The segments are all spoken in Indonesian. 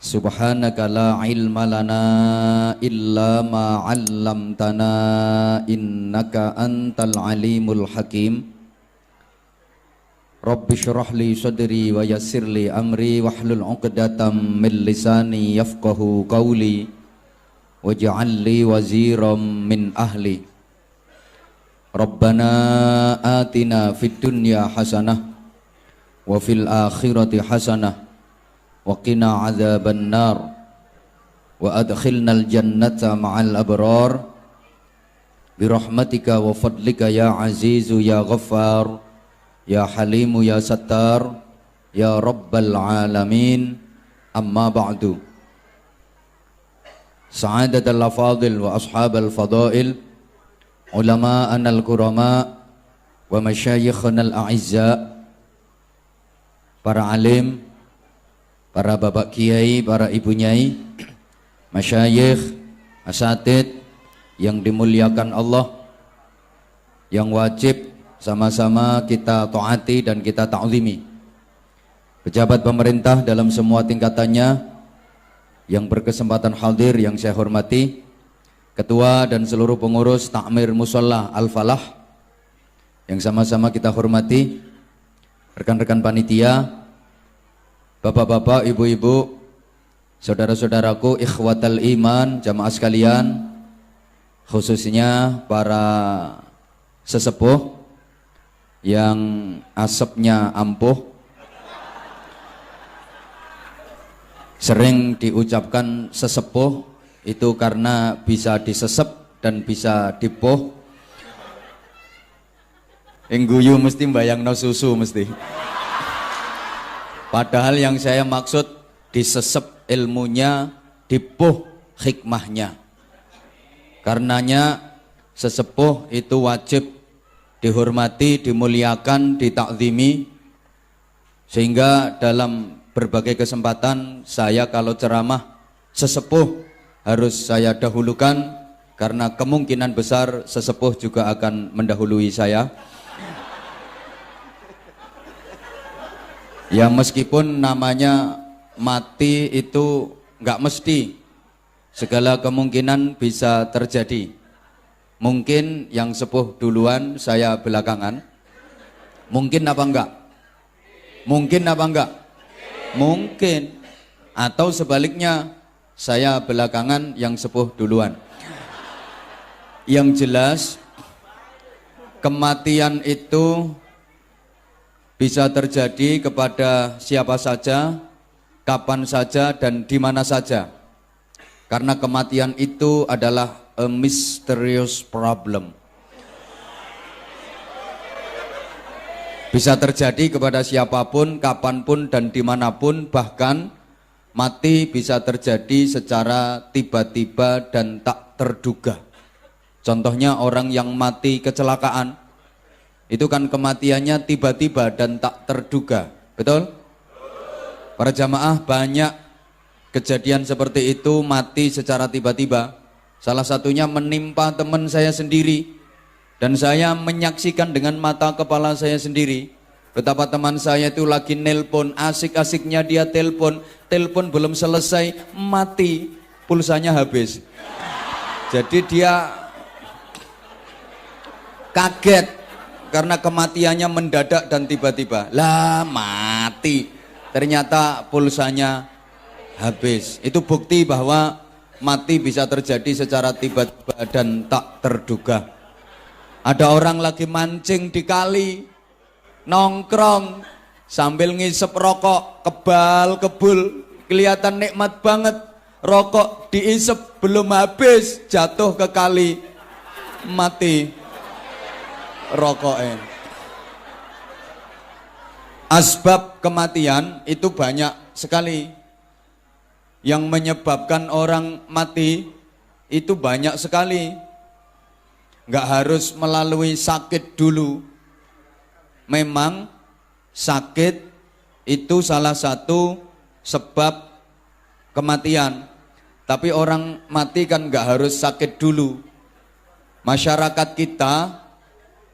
Subhanaka la ilma lana illa ma 'allamtana innaka antal alimul hakim. Rabbi shrah li sadri wa yassir li amri wahlul 'uqdatam min lisani yafqahu qawli waj'al li waziran min ahli. Rabbana atina fid dunya hasanah wa fil akhirati hasanah wa qina adzaban nar wa adkhilnal jannata ma'al abrar birahmatika wa fadlika ya azizu ya ghaffar ya halimu ya sattar ya rabbal alamin. Amma ba'du. Sa'adatal afadil wa ashabal fadail, ulama'ana al-kurama wa masyayikhana al-a'izza, para alim, para bapak kiai, para ibu nyai, masyayikh, asatid yang dimuliakan Allah, yang wajib sama-sama kita taati dan kita ta'zimi. Pejabat pemerintah dalam semua tingkatannya yang berkesempatan hadir yang saya hormati, ketua dan seluruh pengurus Takmir Musholla Al-Falah yang sama-sama kita hormati, rekan-rekan panitia, bapak-bapak, ibu-ibu, saudara-saudaraku, ikhwatal iman, jamaah sekalian, khususnya para sesepuh yang asapnya ampuh, sering diucapkan sesepuh itu karena bisa disesep dan bisa dipuh. Engguyu mesti mbayangno susu mesti. Padahal yang saya maksud disesep ilmunya, dipuh hikmahnya. Karenanya sesepuh itu wajib dihormati, dimuliakan, ditakzimi. Sehingga dalam berbagai kesempatan saya kalau ceramah sesepuh harus saya dahulukan, karena kemungkinan besar sesepuh juga akan mendahului saya. Ya meskipun namanya mati itu nggak mesti, segala kemungkinan bisa terjadi. Mungkin yang sepuh duluan, saya belakangan. Mungkin apa enggak? Mungkin apa enggak? Mungkin. Atau sebaliknya, saya belakangan, yang sepuh duluan. Yang jelas, kematian itu bisa terjadi kepada siapa saja, kapan saja, dan di mana saja. Karena kematian itu adalah a mysterious problem. Bisa terjadi kepada siapapun, kapanpun, dan dimanapun. Bahkan mati bisa terjadi secara tiba-tiba dan tak terduga. Contohnya orang yang mati kecelakaan, itu kan kematiannya tiba-tiba dan tak terduga, betul? Para jamaah, banyak kejadian seperti itu, mati secara tiba-tiba. Salah satunya menimpa teman saya sendiri, dan saya menyaksikan dengan mata kepala saya sendiri betapa teman saya itu lagi nelpon, asik-asiknya dia telepon belum selesai, mati, pulsanya habis. Jadi dia kaget karena kematiannya mendadak dan tiba-tiba. Lah mati, ternyata pulsanya habis. Itu bukti bahwa mati bisa terjadi secara tiba-tiba dan tak terduga. Ada orang lagi mancing di kali, nongkrong sambil ngisep rokok, kebal-kebul, kelihatan nikmat banget. Rokok diisep belum habis, jatuh ke kali, mati rokoknya. Asbab kematian itu banyak sekali. Yang menyebabkan orang mati itu banyak sekali. Nggak harus melalui sakit dulu. Memang sakit itu salah satu sebab kematian. Tapi orang mati kan nggak harus sakit dulu. Masyarakat kita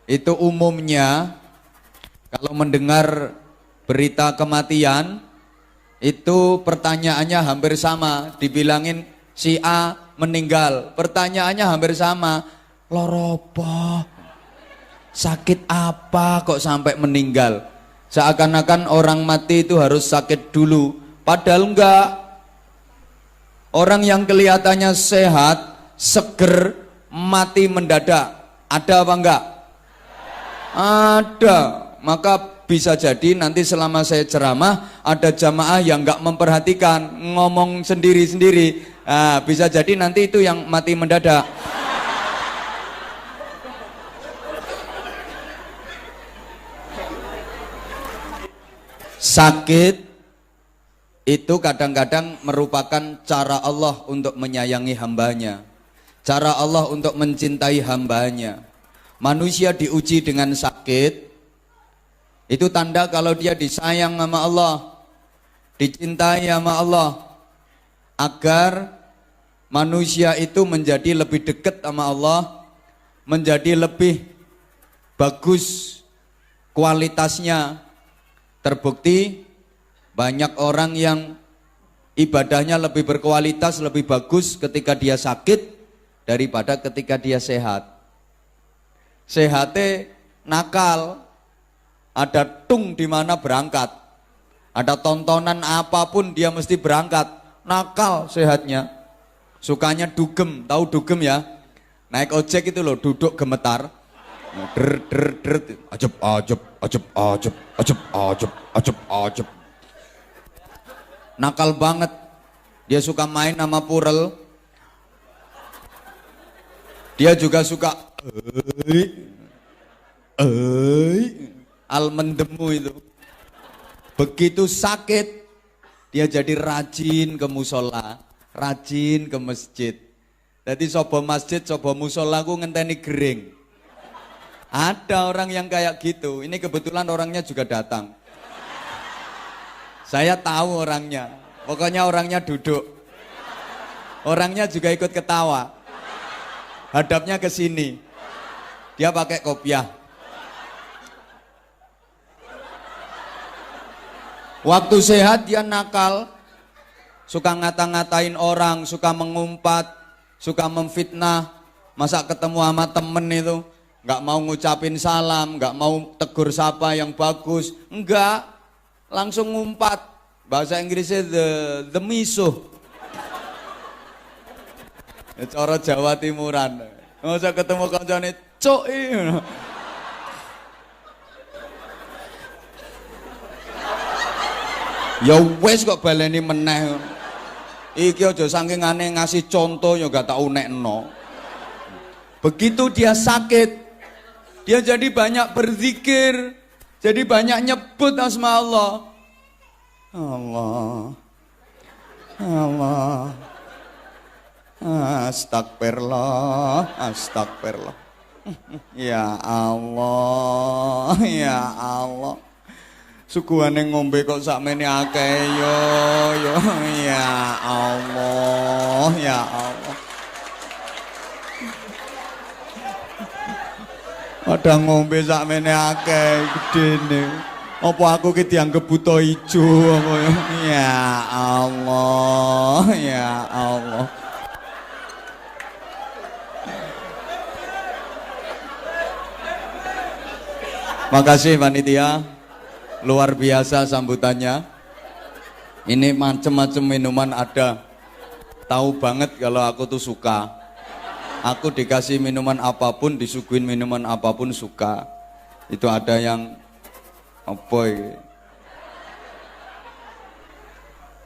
itu umumnya kalau mendengar berita kematian Itu pertanyaannya hampir sama, dibilangin si A meninggal, pertanyaannya hampir sama, loropo, sakit apa kok sampai meninggal? Seakan-akan orang mati itu harus sakit dulu, padahal enggak. Orang yang kelihatannya sehat, seger, mati mendadak, ada apa enggak? Ada. Maka bisa jadi nanti selama saya ceramah ada jamaah yang nggak memperhatikan, ngomong sendiri-sendiri. Nah, bisa jadi nanti itu yang mati mendadak. Sakit itu kadang-kadang merupakan cara Allah untuk menyayangi hambanya, cara Allah untuk mencintai hambanya. Manusia diuji dengan sakit, itu tanda kalau dia disayang sama Allah, dicintai sama Allah, agar manusia itu menjadi lebih dekat sama Allah, menjadi lebih bagus kualitasnya. Terbukti banyak orang yang ibadahnya lebih berkualitas, lebih bagus ketika dia sakit daripada ketika dia sehat. Sehatnya nakal, ada tung di mana berangkat, ada tontonan apapun dia mesti berangkat, nakal sehatnya. Sukanya dugem, tahu dugem ya? Naik ojek itu loh, duduk gemetar, der der der, ajep ajep ajep ajep ajep ajep ajep ajep. Nakal banget. Dia suka main sama purel. Dia juga suka almendemu itu. Begitu sakit dia jadi rajin ke musola, rajin ke masjid. Jadi sobo masjid, sobo musola ku ngenteni gering. Ada orang yang kayak gitu. Ini kebetulan orangnya juga datang. Saya tahu orangnya. Pokoknya orangnya duduk. Orangnya juga ikut ketawa. Hadapnya ke sini. Dia pakai kopiah. Waktu sehat dia nakal, suka ngata-ngatain orang, suka mengumpat, suka memfitnah. Masa ketemu sama temen itu nggak mau ngucapin salam, nggak mau tegur sapa yang bagus, enggak, langsung ngumpat. Bahasa Inggrisnya the misuh. Cara Jawa Timuran. Masa ketemu kancane cuk. Ya wes kok baleni meneh. Iki aja saking aneh ngasih contoh ya gak tak unekno. Begitu dia sakit, dia jadi banyak berzikir, jadi banyak nyebut asma Allah. Allah. Allah. Astagfirullah, astagfirullah. Ya Allah, ya Allah. Suguhane ngombe kok sakmene akeh yo ya Allah ya Allah. Padha ngombe sakmene akeh gedene. Apa aku ki dianggep buta ijo apa ya Allah ya Allah. Makasih panitia. Luar biasa sambutannya. Ini macam-macam minuman ada. Tahu banget kalau aku tuh suka. Aku dikasih minuman apapun, disuguhin minuman apapun suka. Itu ada yang apa ya?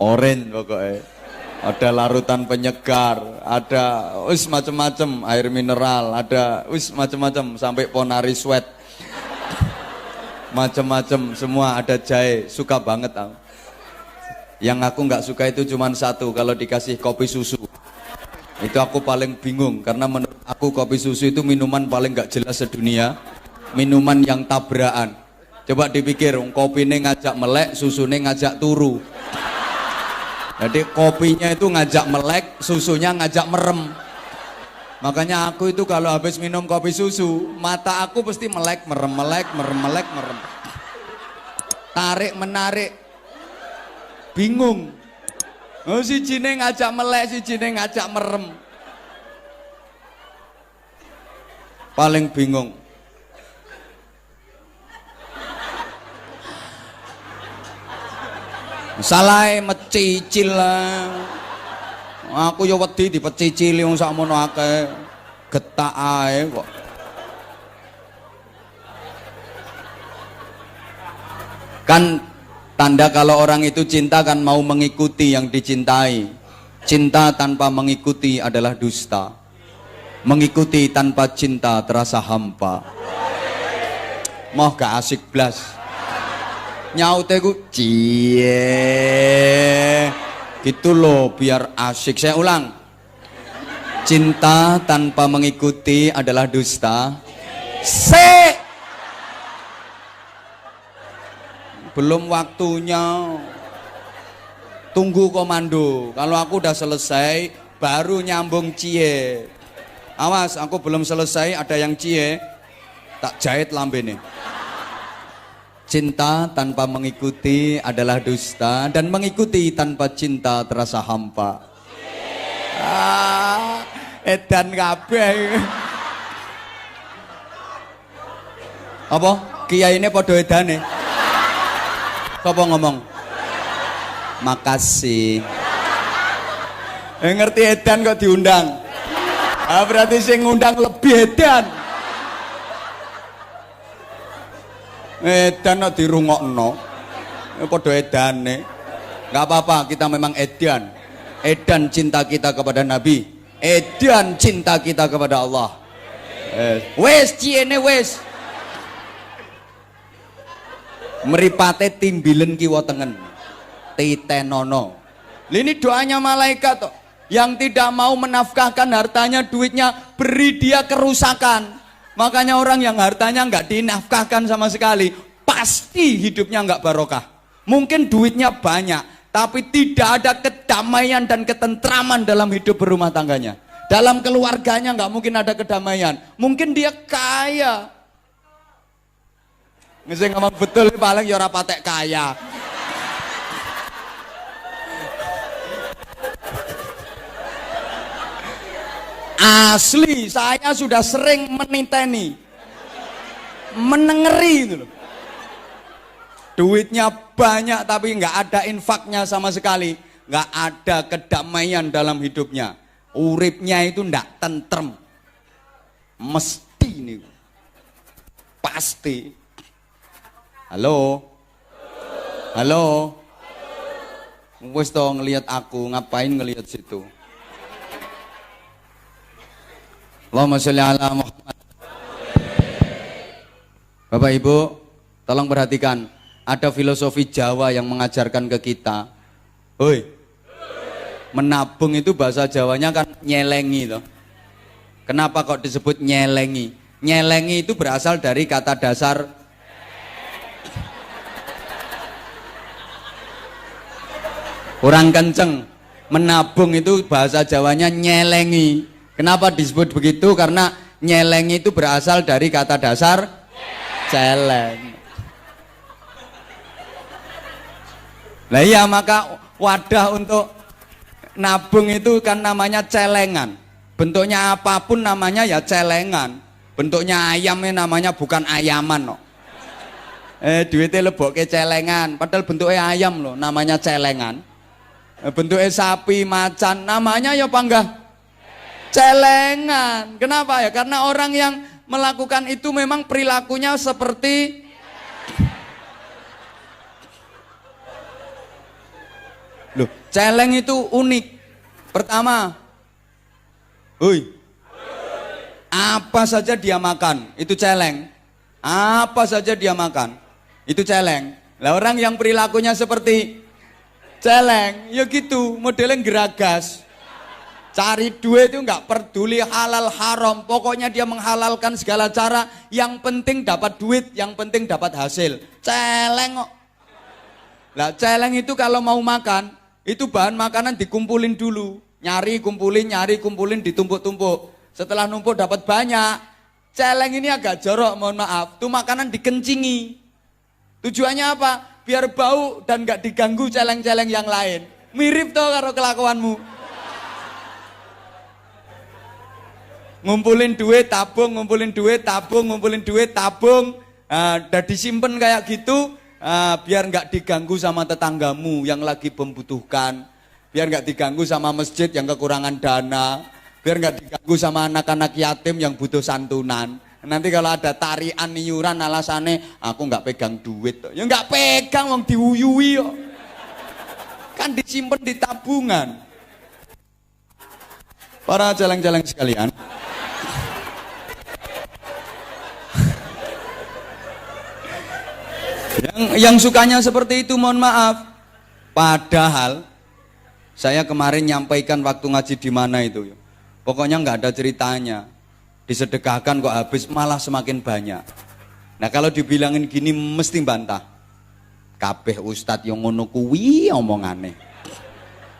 Orange pokoknya. Ada larutan penyegar, ada wis macam-macam, air mineral, ada wis macam-macam sampai Ponari Sweat. Macam-macam semua, ada jahe, suka banget aku. Yang aku nggak suka itu cuma satu, kalau dikasih kopi susu itu aku paling bingung, karena menurut aku kopi susu itu minuman paling nggak jelas sedunia, minuman yang tabrakan. Coba dipikir, kopinya ngajak melek, susunya ngajak turu. Jadi kopinya itu ngajak melek, susunya ngajak merem. Makanya aku itu kalau habis minum kopi susu, mata aku pasti melek, merem, melek, merem, melek, merem. Tarik, menarik. Bingung. Oh, sijine ngajak melek, sijine ngajak merem. Paling bingung. Salah mecicil lah. Aku ya wedi dipecicili wong sakmono akeh. Getak ae kok. Kan tanda kalau orang itu cinta kan mau mengikuti yang dicintai. Cinta tanpa mengikuti adalah dusta. Mengikuti tanpa cinta terasa hampa. Moh gak asik blas. Nyaute ku cie gitu loh biar asik. Saya ulang, cinta tanpa mengikuti adalah dusta. Belum waktunya, tunggu komando. Kalau aku udah selesai baru nyambung cie. Awas, aku belum selesai ada yang cie, tak jahit lambene. Cinta tanpa mengikuti adalah dusta, dan mengikuti tanpa cinta terasa hampa. Edan kabeh. Apa? Kiai ini podo edane. Sapa ngomong? Makasih. Ngerti edan kok diundang. Berarti sing ngundang lebih edan. Edan kok dirungokno. Padha edane. Enggak apa-apa, kita memang edan. Edan cinta kita kepada Nabi. Edan cinta kita kepada Allah. Wes ciene wes. Meripate timbilen kiwa tengen. Titenono. Ini doanya malaikat toh. Yang tidak mau menafkahkan hartanya, duitnya, beri dia kerusakan. Makanya orang yang hartanya nggak dinafkahkan sama sekali, pasti hidupnya nggak barokah. Mungkin duitnya banyak, tapi tidak ada kedamaian dan ketentraman dalam hidup berumah tangganya. Dalam keluarganya nggak mungkin ada kedamaian. Mungkin dia kaya. Nggak ngomong betul, paling ya ora patek kaya. Asli, saya sudah sering meniteni, menengeri itu loh. Duitnya banyak tapi nggak ada infaknya sama sekali, nggak ada kedamaian dalam hidupnya. Uripnya itu ndak tentrem. Mesti nih, pasti. Halo, halo. Wes toh ngelihat aku, ngapain ngelihat situ? Allahumma sholli ala Muhammad. Bapak Ibu, tolong perhatikan, ada filosofi Jawa yang mengajarkan ke kita. Hoi, menabung itu bahasa Jawanya kan nyelengi toh. Kenapa kok disebut nyelengi? Nyelengi itu berasal dari kata dasar kurang kenceng. Menabung itu bahasa Jawanya nyelengi. Kenapa disebut begitu? Karena nyelengi itu berasal dari kata dasar celeng. Nah iya, maka wadah untuk nabung itu kan namanya celengan. Bentuknya apapun namanya ya celengan. Bentuknya ayamnya namanya bukan ayaman no. Duitnya lebokke celengan, padahal bentuknya ayam loh, namanya celengan. Bentuknya sapi, macan, namanya ya panggah celengan. Kenapa ya? Karena orang yang melakukan itu memang perilakunya seperti loh, celeng itu unik. Pertama, apa saja dia makan, itu celeng. Apa saja dia makan, itu celeng. Lah orang yang perilakunya seperti celeng, ya gitu, modelnya geragas. Cari duit itu nggak peduli halal haram, pokoknya dia menghalalkan segala cara, yang penting dapat duit, yang penting dapat hasil. Celeng kok. Lah celeng itu kalau mau makan, itu bahan makanan dikumpulin dulu, nyari kumpulin, ditumpuk-tumpuk. Setelah numpuk dapat banyak, celeng ini agak jorok, mohon maaf, tuh makanan dikencingi. Tujuannya apa? biar bau dan nggak diganggu celeng-celeng yang lain. Mirip toh karo kelakuanmu. Ngumpulin duit tabung, ngumpulin duit tabung, ngumpulin duit tabung, udah disimpan kayak gitu, biar nggak diganggu sama tetanggamu yang lagi membutuhkan, biar nggak diganggu sama masjid yang kekurangan dana, biar nggak diganggu sama anak-anak yatim yang butuh santunan. Nanti kalau ada tarian iuran alasannya aku nggak pegang duit, ya nggak pegang, wong diuyui kok. Kan disimpan di tabungan. Para celeng-celeng sekalian, yang sukanya seperti itu mohon maaf. Padahal saya kemarin nyampaikan waktu ngaji di mana itu, pokoknya nggak ada ceritanya. Disedekahkan kok habis, malah semakin banyak. Nah kalau dibilangin gini mesti bantah. Kabeh ustadz yang ngono kuwi omongane.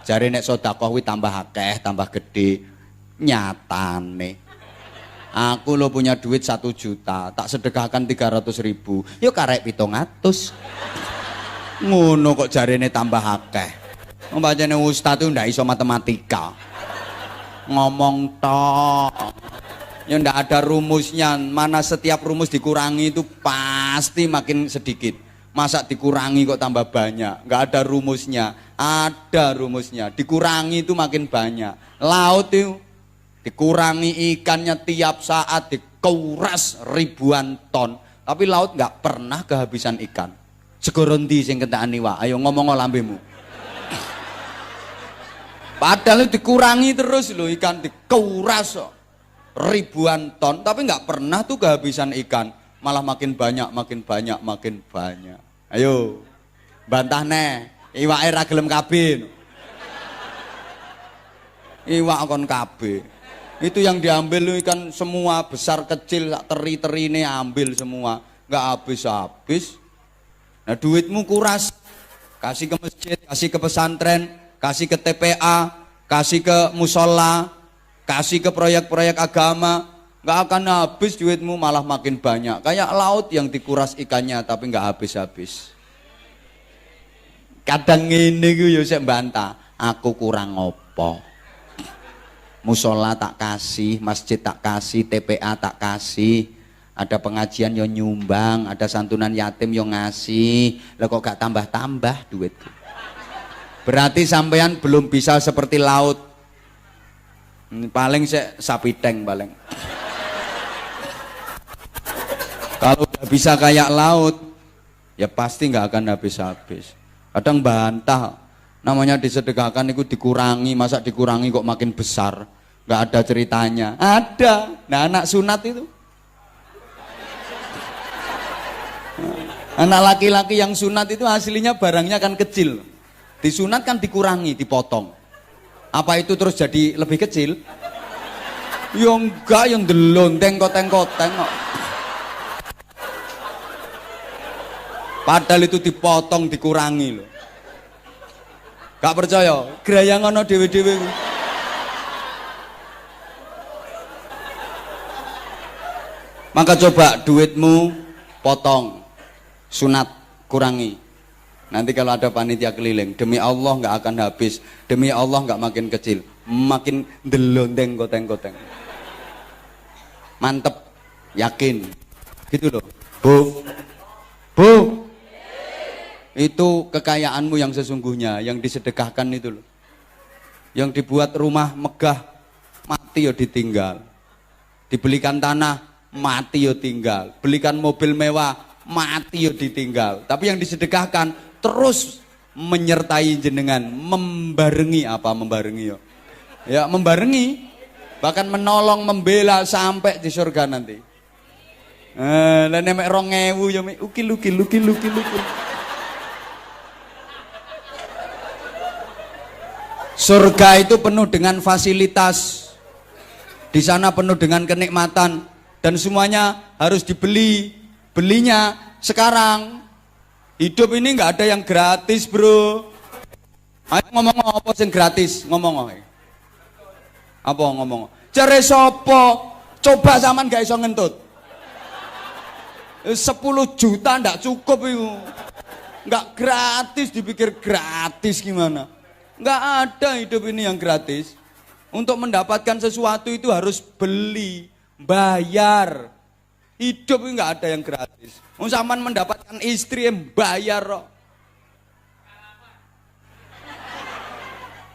Jare nek sedekah kuwi tambah akeh, tambah gede. Nyatane aku lo punya duit 1 juta, tak sedekahkan 300.000, yuk karek 700. Ngono kok jarene tambah akeh. Membacane ustadz itu ndak iso matematika. Ngomong tok. Ya ndak ada rumusnya, mana setiap rumus dikurangi itu pasti makin sedikit. Masa dikurangi kok tambah banyak? Nggak ada rumusnya. Ada rumusnya, dikurangi itu makin banyak. Laut itu dikurangi ikannya tiap saat, dikuras ribuan ton, tapi laut nggak pernah kehabisan ikan. Segorondi sing kentakane wae, ayo ngomong lambemu. Padahal dikurangi terus loh, ikan dikuras ribuan ton, tapi nggak pernah tuh kehabisan ikan, malah makin banyak, makin banyak, makin banyak. Ayo bantah nih, iwake ra gelem kabeh. Iwak kon kabeh. Itu yang diambil lu ikan semua, besar kecil, teri-terine ambil semua, nggak habis-habis. Nah duitmu kuras, kasih ke masjid, kasih ke pesantren, kasih ke TPA, kasih ke musola, kasih ke proyek-proyek agama, nggak akan habis duitmu, malah makin banyak. Kayak laut yang dikuras ikannya tapi nggak habis-habis. Kadang ini gue yo sik bantah, aku kurang opo. Musola tak kasih, masjid tak kasih, TPA tak kasih, ada pengajian yang nyumbang, ada santunan yatim yang ngasih, lah kok gak tambah-tambah duit. Berarti sampean belum bisa seperti laut. Paling sapi tank paling. Kalau udah bisa kayak laut, ya pasti nggak akan habis-habis. Kadang bantah. Namanya disedekahkan itu dikurangi, masa dikurangi kok makin besar? Nggak ada ceritanya. Ada. Nah anak sunat itu, anak laki-laki yang sunat itu aslinya barangnya kan kecil. Disunat kan dikurangi, dipotong. Apa itu terus jadi lebih kecil? Ya enggak, yang delonteng koteng-koteng kok. Padahal itu dipotong, dikurangi loh. Gak percaya? Gerayang ana dhewe-dhewe. Maka coba duitmu potong, sunat kurangi. Nanti kalau ada panitia keliling, demi Allah nggak akan habis, demi Allah nggak makin kecil, makin delonteng koteng-koteng. Mantep, yakin, gitu loh. Bu, itu kekayaanmu yang sesungguhnya, yang disedekahkan itu loh. Yang dibuat rumah megah, mati ya ditinggal. Dibelikan tanah, mati ya tinggal. Belikan mobil mewah, mati ya ditinggal. Tapi yang disedekahkan terus menyertai jenengan, membarengi. Apa membarengi ya? Ya membarengi, bahkan menolong, membela sampai di surga nanti. Lah nek 2000 ya ukil. Surga itu penuh dengan fasilitas. Di sana penuh dengan kenikmatan dan semuanya harus dibeli. Belinya sekarang. Hidup ini nggak ada yang gratis, bro. Ayo ngomong apa sing gratis? Ngomong. Apa ngomong? Jare sopo? Coba zaman gak iso ngentut. 10 juta ndak cukup itu. Nggak gratis, dipikir gratis gimana? Nggak ada hidup ini yang gratis. Untuk mendapatkan sesuatu itu harus beli, bayar. Hidup ini nggak ada yang gratis. Sampean mendapatkan istri yang bayar kok.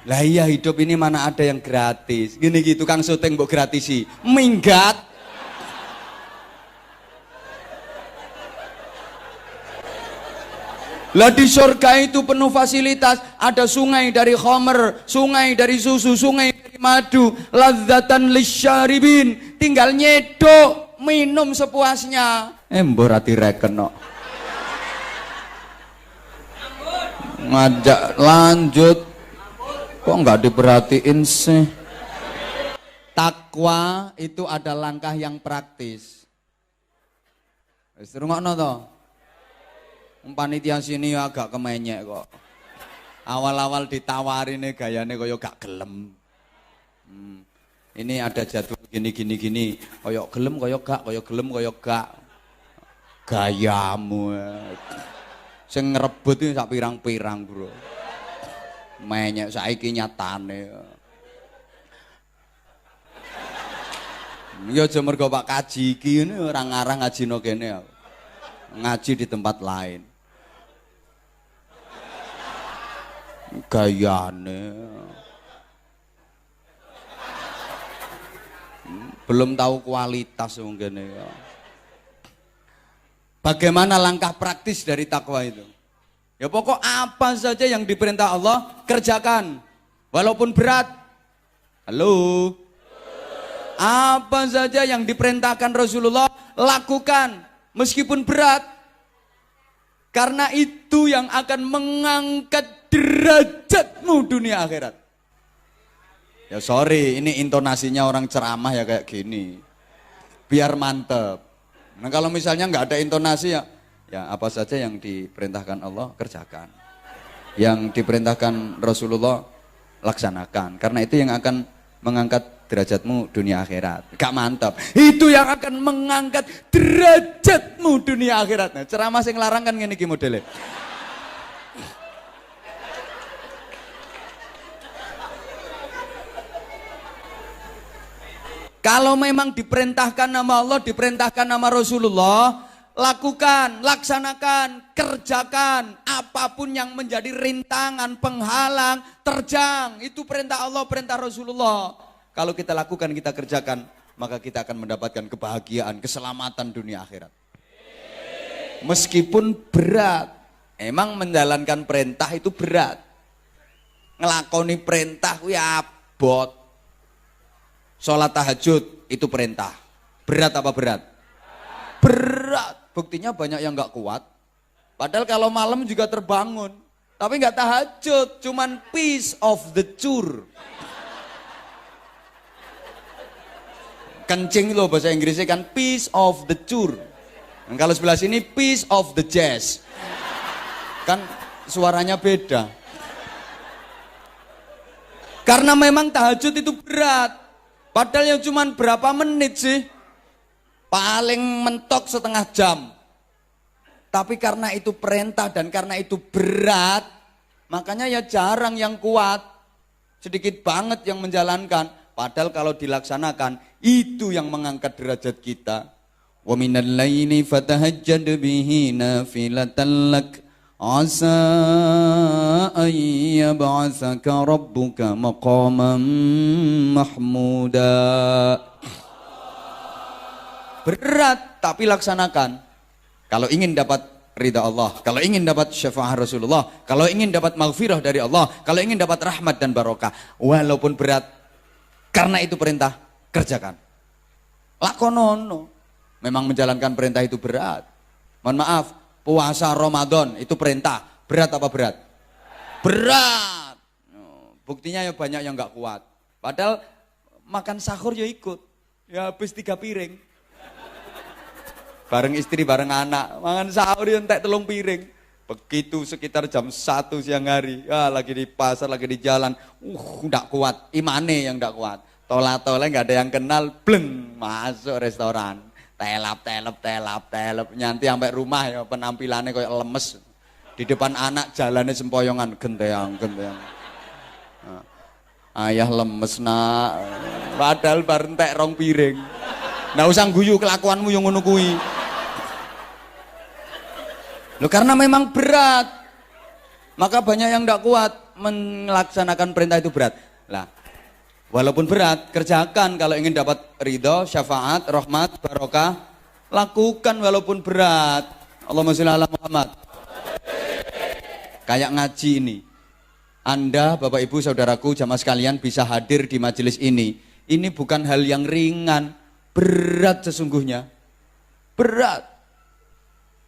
Lah iya, hidup ini mana ada yang gratis. Gini gitu Kang syuting mbok gratisi. Minggat. Lah di surga itu penuh fasilitas, ada sungai dari khamr, sungai dari susu, sungai dari madu, ladzatan lisyaribin, tinggal nyedok, minum sepuasnya. Mbok ra direken kok. Ngajak lanjut. Kok nggak diperhatiin sih? Takwa itu ada langkah yang praktis. Wis rungokno to. Panitia sini agak kemenyek kok. Awal-awal ditawarin gayane kaya gak gelem. Ini ada jadwal gini. Kaya gelem kaya gak, kaya gelem kaya gak. Gayamu. Sing ngrebut iki sak pirang-pirang, Bro. Menyek saiki nyatane. Ya aja mergo Pak Kaji iki ngene ora ngarang ngajino kene. Ngaji di tempat lain. Gayane. Belum tahu kualitas mungkin ya. Bagaimana langkah praktis dari takwa itu? Ya pokok apa saja yang diperintah Allah kerjakan, walaupun berat. Halo. Apa saja yang diperintahkan Rasulullah lakukan, meskipun berat. Karena itu yang akan mengangkat derajatmu dunia akhirat. Ya sorry, ini intonasinya orang ceramah ya kayak gini. Biar mantep. Nah kalau misalnya nggak ada intonasi ya apa saja yang diperintahkan Allah kerjakan. Yang diperintahkan Rasulullah laksanakan. Karena itu yang akan mengangkat derajatmu dunia akhirat. Gak mantap. Itu yang akan mengangkat derajatmu dunia akhirat. Nah, ceramah sing larang kan ngene iki modele. Kalau memang diperintahkan nama Allah, diperintahkan nama Rasulullah, lakukan, laksanakan, kerjakan apapun yang menjadi rintangan, penghalang, terjang. Itu perintah Allah, perintah Rasulullah. Kalau kita lakukan, kita kerjakan, maka kita akan mendapatkan kebahagiaan, keselamatan dunia akhirat. Meskipun berat, emang menjalankan perintah itu berat. Ngelakoni perintah ya abot. Sholat tahajud itu perintah. Berat apa berat? Berat. Buktinya banyak yang nggak kuat. Padahal kalau malam juga terbangun, tapi nggak tahajud, cuman piece of the chur. Kencing loh bahasa Inggrisnya kan piece of the chur. Dan kalau sebelah sini piece of the jazz. Kan suaranya beda. Karena memang tahajud itu berat. Padahal yang cuman berapa menit sih? Paling mentok setengah jam. Tapi karena itu perintah dan karena itu berat, makanya ya jarang yang kuat. Sedikit banget yang menjalankan. Padahal kalau dilaksanakan, itu yang mengangkat derajat kita. Wa minal laili fatahajjad bihi nafilatan lak asa ayyab'atsaka rabbuka maqaman mahmuda. Berat tapi laksanakan. Kalau ingin dapat ridha Allah, kalau ingin dapat syafaat Rasulullah, kalau ingin dapat maghfirah dari Allah, kalau ingin dapat rahmat dan barokah, walaupun berat, karena itu perintah, kerjakan. Lakonono. Memang menjalankan perintah itu berat. Mohon maaf, puasa Ramadan itu perintah, berat apa berat? Berat. Buktinya ya banyak yang nggak kuat. Padahal makan sahur ya ikut, ya habis 3 piring. Bareng istri, bareng anak, makan sahur ya entek 3 piring. Begitu sekitar jam 1 siang hari, ya lagi di pasar, lagi di jalan, enggak kuat, imane yang enggak kuat. Tola-tola enggak ada yang kenal, bleng, masuk restoran. Telap, nyanti sampai rumah ya penampilannya kayak lemes. Di depan anak jalannya sempoyongan genteang. Nah, ayah lemes nak. Padahal bar entek rong piring. Nggak usah guyu kelakuanmu yang ngono kuwi. Loh, karena memang berat. Maka banyak yang tidak kuat melaksanakan perintah itu berat. Lah, walaupun berat, kerjakan kalau ingin dapat ridho, syafaat, rahmat, barokah. Lakukan walaupun berat. Allahumma sholli ala Muhammad. Kayak ngaji ini. Anda, Bapak Ibu, Saudaraku, jamaah sekalian bisa hadir di majelis ini. Ini bukan hal yang ringan, berat sesungguhnya. Berat.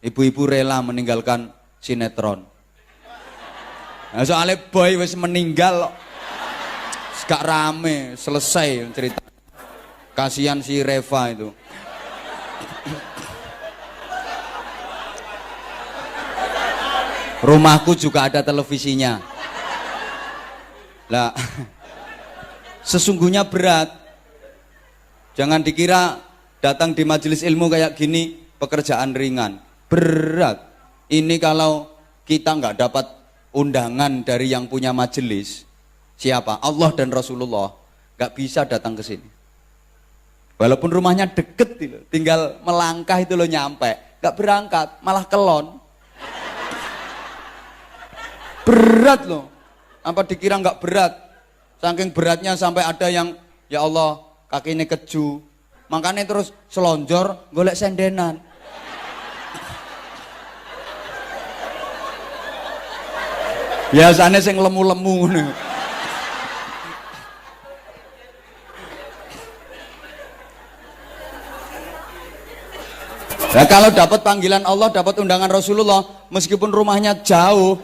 Ibu-ibu rela meninggalkan sinetron. Nah, soalnya boy wis meninggal, gak rame, selesai cerita. Kasihan si Reva itu. Rumahku juga ada televisinya. Lah, sesungguhnya berat. Jangan dikira datang di majelis ilmu kayak gini pekerjaan ringan. Berat. Ini kalau kita nggak dapat undangan dari yang punya majelis, siapa? Allah dan Rasulullah, nggak bisa datang ke sini. Walaupun rumahnya deket, tinggal melangkah itu lo nyampe, nggak berangkat, malah kelon. Berat loh. Apa dikira nggak berat? Saking beratnya sampai ada yang, ya Allah, kakinya keju. Makanya terus selonjor, golek sendenan. Biasanya sing lemu-lemu nih. Nah, kalau dapat panggilan Allah, dapat undangan Rasulullah, meskipun rumahnya jauh,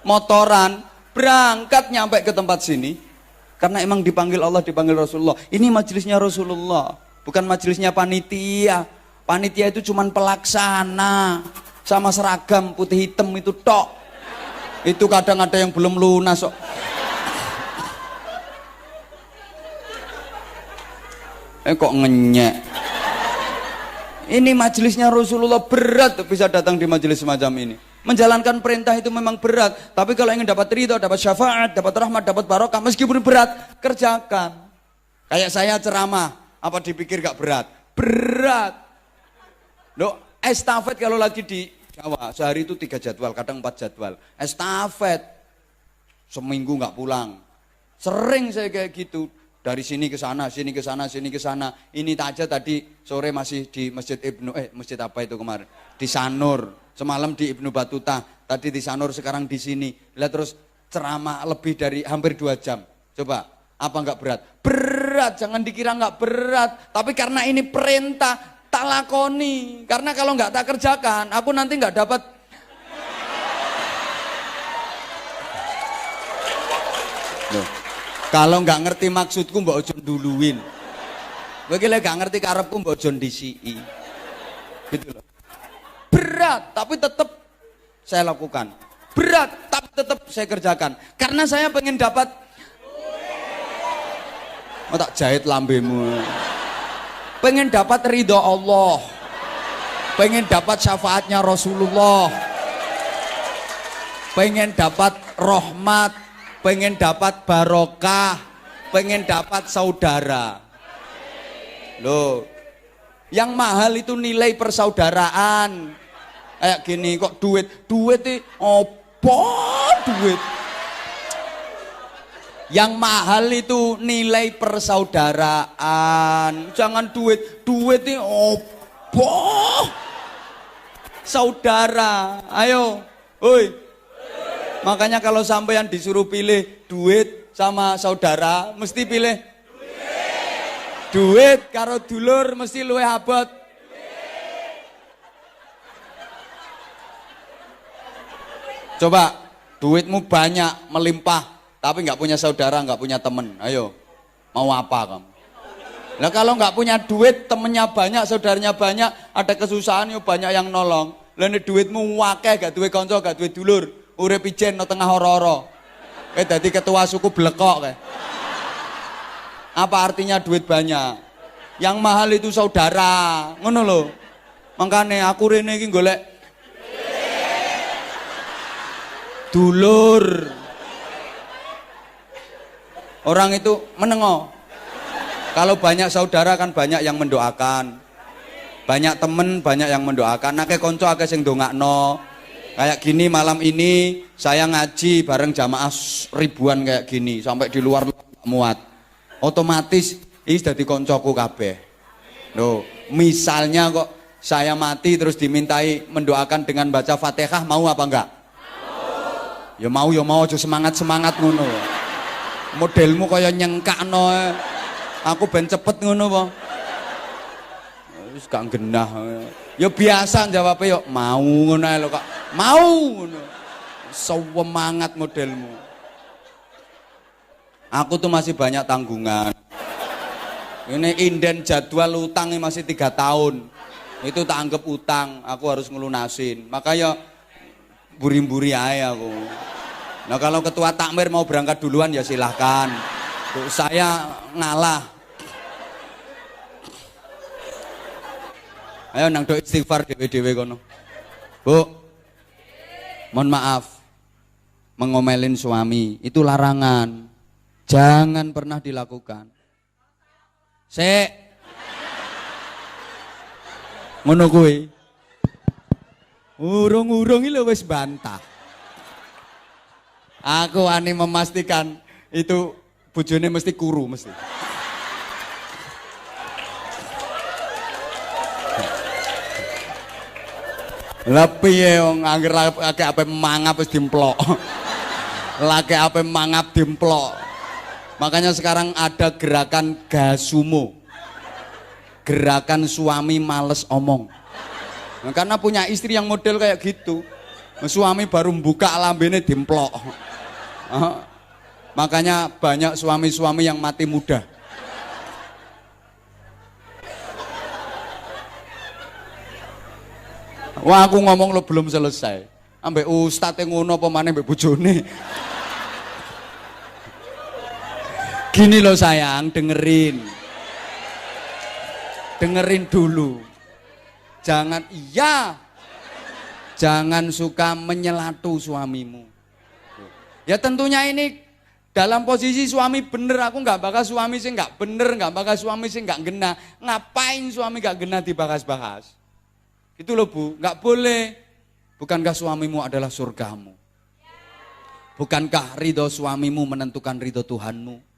motoran, berangkat nyampe ke tempat sini. Karena emang dipanggil Allah, dipanggil Rasulullah. Ini majelisnya Rasulullah, bukan majelisnya panitia. Panitia itu cuman pelaksana, sama seragam putih hitam itu tok. Itu kadang ada yang belum lunas kok. Kok ngenyek. Ini majelisnya Rasulullah, berat bisa datang di majelis semacam ini. Menjalankan perintah itu memang berat, tapi kalau ingin dapat ridho, dapat syafaat, dapat rahmat, dapat barokah, meskipun berat, kerjakan. Kayak saya ceramah, apa dipikir gak berat? Berat. Loh, estafet kalau lagi di Jawa, sehari itu 3 jadwal, kadang 4 jadwal. Estafet, seminggu gak pulang. Sering saya kayak gitu, dari sini ke sana, sini ke sana, sini ke sana. Ini aja tadi sore masih di Masjid Masjid apa itu kemarin? Di Sanur. Semalam di Ibnu Batuta, tadi di Sanur, sekarang di sini. Lihat terus ceramah lebih dari hampir 2 jam. Coba, apa enggak berat? Berat, jangan dikira enggak berat. Tapi karena ini perintah, tak lakoni. Karena kalau enggak tak kerjakan, aku nanti enggak dapat. Loh, kalau enggak ngerti maksudku mbak ojo duluin. Bagaimana enggak ngerti karepku mbak ojo disii. Gitu loh. Berat, tapi tetap saya lakukan. Berat, tapi tetap saya kerjakan. Karena saya pengen dapat. Oh, tak jahit lambemu. Pengen dapat ridho Allah. Pengen dapat syafaatnya Rasulullah. Pengen dapat rahmat. Pengen dapat barokah. Pengen dapat saudara. Loh, yang mahal itu nilai persaudaraan. Kayak gini kok duit itu apa duit? Yang mahal itu nilai persaudaraan. Jangan duit itu apa? Saudara, ayo, oi. Makanya kalau sampean disuruh pilih duit sama saudara, mesti pilih duit karo dulur mesti luwih abot. Coba duitmu banyak melimpah tapi nggak punya saudara, nggak punya temen, ayo mau apa kamu? Nah kalau nggak punya duit, temennya banyak, saudaranya banyak, ada kesusahan yuk banyak yang nolong. Lalu duitmu wakeh, gak duit konco, gak duit dulur, urip ijen no tengah horo-horo. Dadi ketua suku blekok kayak. Apa artinya duit banyak? Yang mahal itu saudara, ngono lho. Makanya aku rene iki golek dulur. Orang itu menengok. Kalau banyak saudara kan banyak yang mendoakan. Banyak temen banyak yang mendoakan. Nake konco akeh sing ndongakno. Kayak gini malam ini saya ngaji bareng jamaah ribuan kayak gini sampai di luar muat. Otomatis ini dadi koncoku kabeh. Loh, misalnya kok saya mati terus dimintai mendoakan dengan baca Fatihah, mau apa enggak? Ya mau aja semangat ngono. Modelmu kaya nyengkakno. Aku ben cepet ngono po. Wis gak genah. Ya biasa jawabnya, yo mau ngono ae lho kok. Mau ngono. Semangat modelmu. Aku tuh masih banyak tanggungan. Ini inden jadwal utangnya masih 3 tahun. Itu tak anggap utang, aku harus ngelunasin. Makanya buri-buri aja aku. Nah kalau ketua takmir mau berangkat duluan ya silahkan. Tuh, saya ngalah. Ayo nang do istighfar dewe-dewe kono. Bu, mohon maaf, mengomelin suami itu larangan. Jangan pernah dilakukan. Ngono kuwi. Urung-urung iki lho wis bantah. Aku wani memastikan itu bojone mesti kuru mesti. Lah piye wong angger laki ape mangap wis dimplok. Laki ape mangap dimplok. Makanya sekarang ada gerakan gasumo. Gerakan suami males omong. Nah, karena punya istri yang model kayak gitu. Suami baru buka lambene dimplok. Makanya banyak suami-suami yang mati muda. Wah aku ngomong lo belum selesai. Ambek ustadz yang ngono apa maneh ambek bojone. Gini loh sayang, dengerin. Dengerin dulu. Jangan jangan suka menyelatu suamimu. Ya tentunya ini dalam posisi suami bener, aku nggak bakal suami sih nggak bener, nggak bakal suami sih nggak gena. Ngapain suami nggak gena dibahas-bahas? Gitu loh Bu, nggak boleh. Bukankah suamimu adalah surgamu? Bukankah ridho suamimu menentukan ridho Tuhanmu?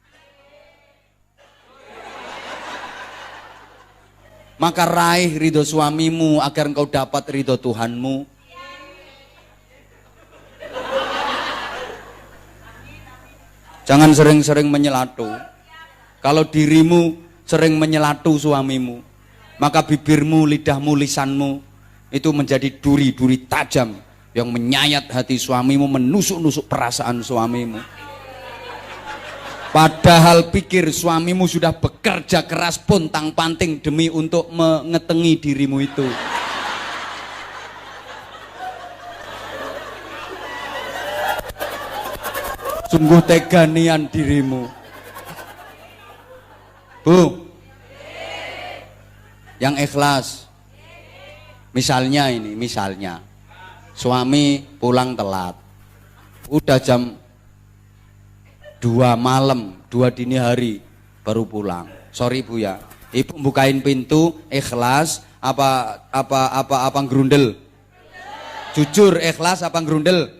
Maka raih ridho suamimu agar engkau dapat ridho Tuhanmu. Jangan sering-sering menyelatu. Kalau dirimu sering menyelatu suamimu, maka bibirmu, lidahmu, lisanmu itu menjadi duri-duri tajam yang menyayat hati suamimu, menusuk-nusuk perasaan suamimu. Padahal pikir suamimu sudah bekerja keras pontang-panting demi untuk mengetengi dirimu itu. Sungguh tega nian dirimu. Bu, yang ikhlas. Misalnya suami pulang telat. Udah jam 2 malam, 2 dini hari baru pulang. Sorry Bu ya. Ibu bukain pintu ikhlas apa ngerundel? Jujur ikhlas apa ngerundel?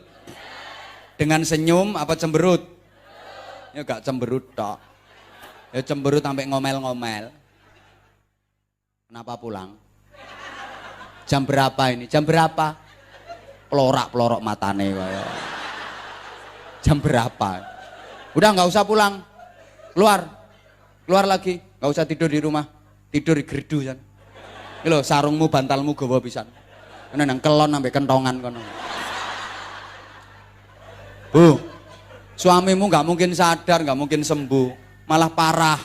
Dengan senyum apa cemberut? Ya gak cemberut tok. Ya cemberut sampai ngomel-ngomel. Kenapa pulang? Jam berapa ini? Jam berapa? Pelorak-pelorok matane kaya. Jam berapa? Udah nggak usah pulang. Keluar lagi. Nggak usah tidur di rumah. Tidur di gerdu kan. Ini loh, sarungmu, bantalmu gawa pisan. Ini nang kelon sampai kentongan kono. Bu, suamimu nggak mungkin sadar, nggak mungkin sembuh, malah parah.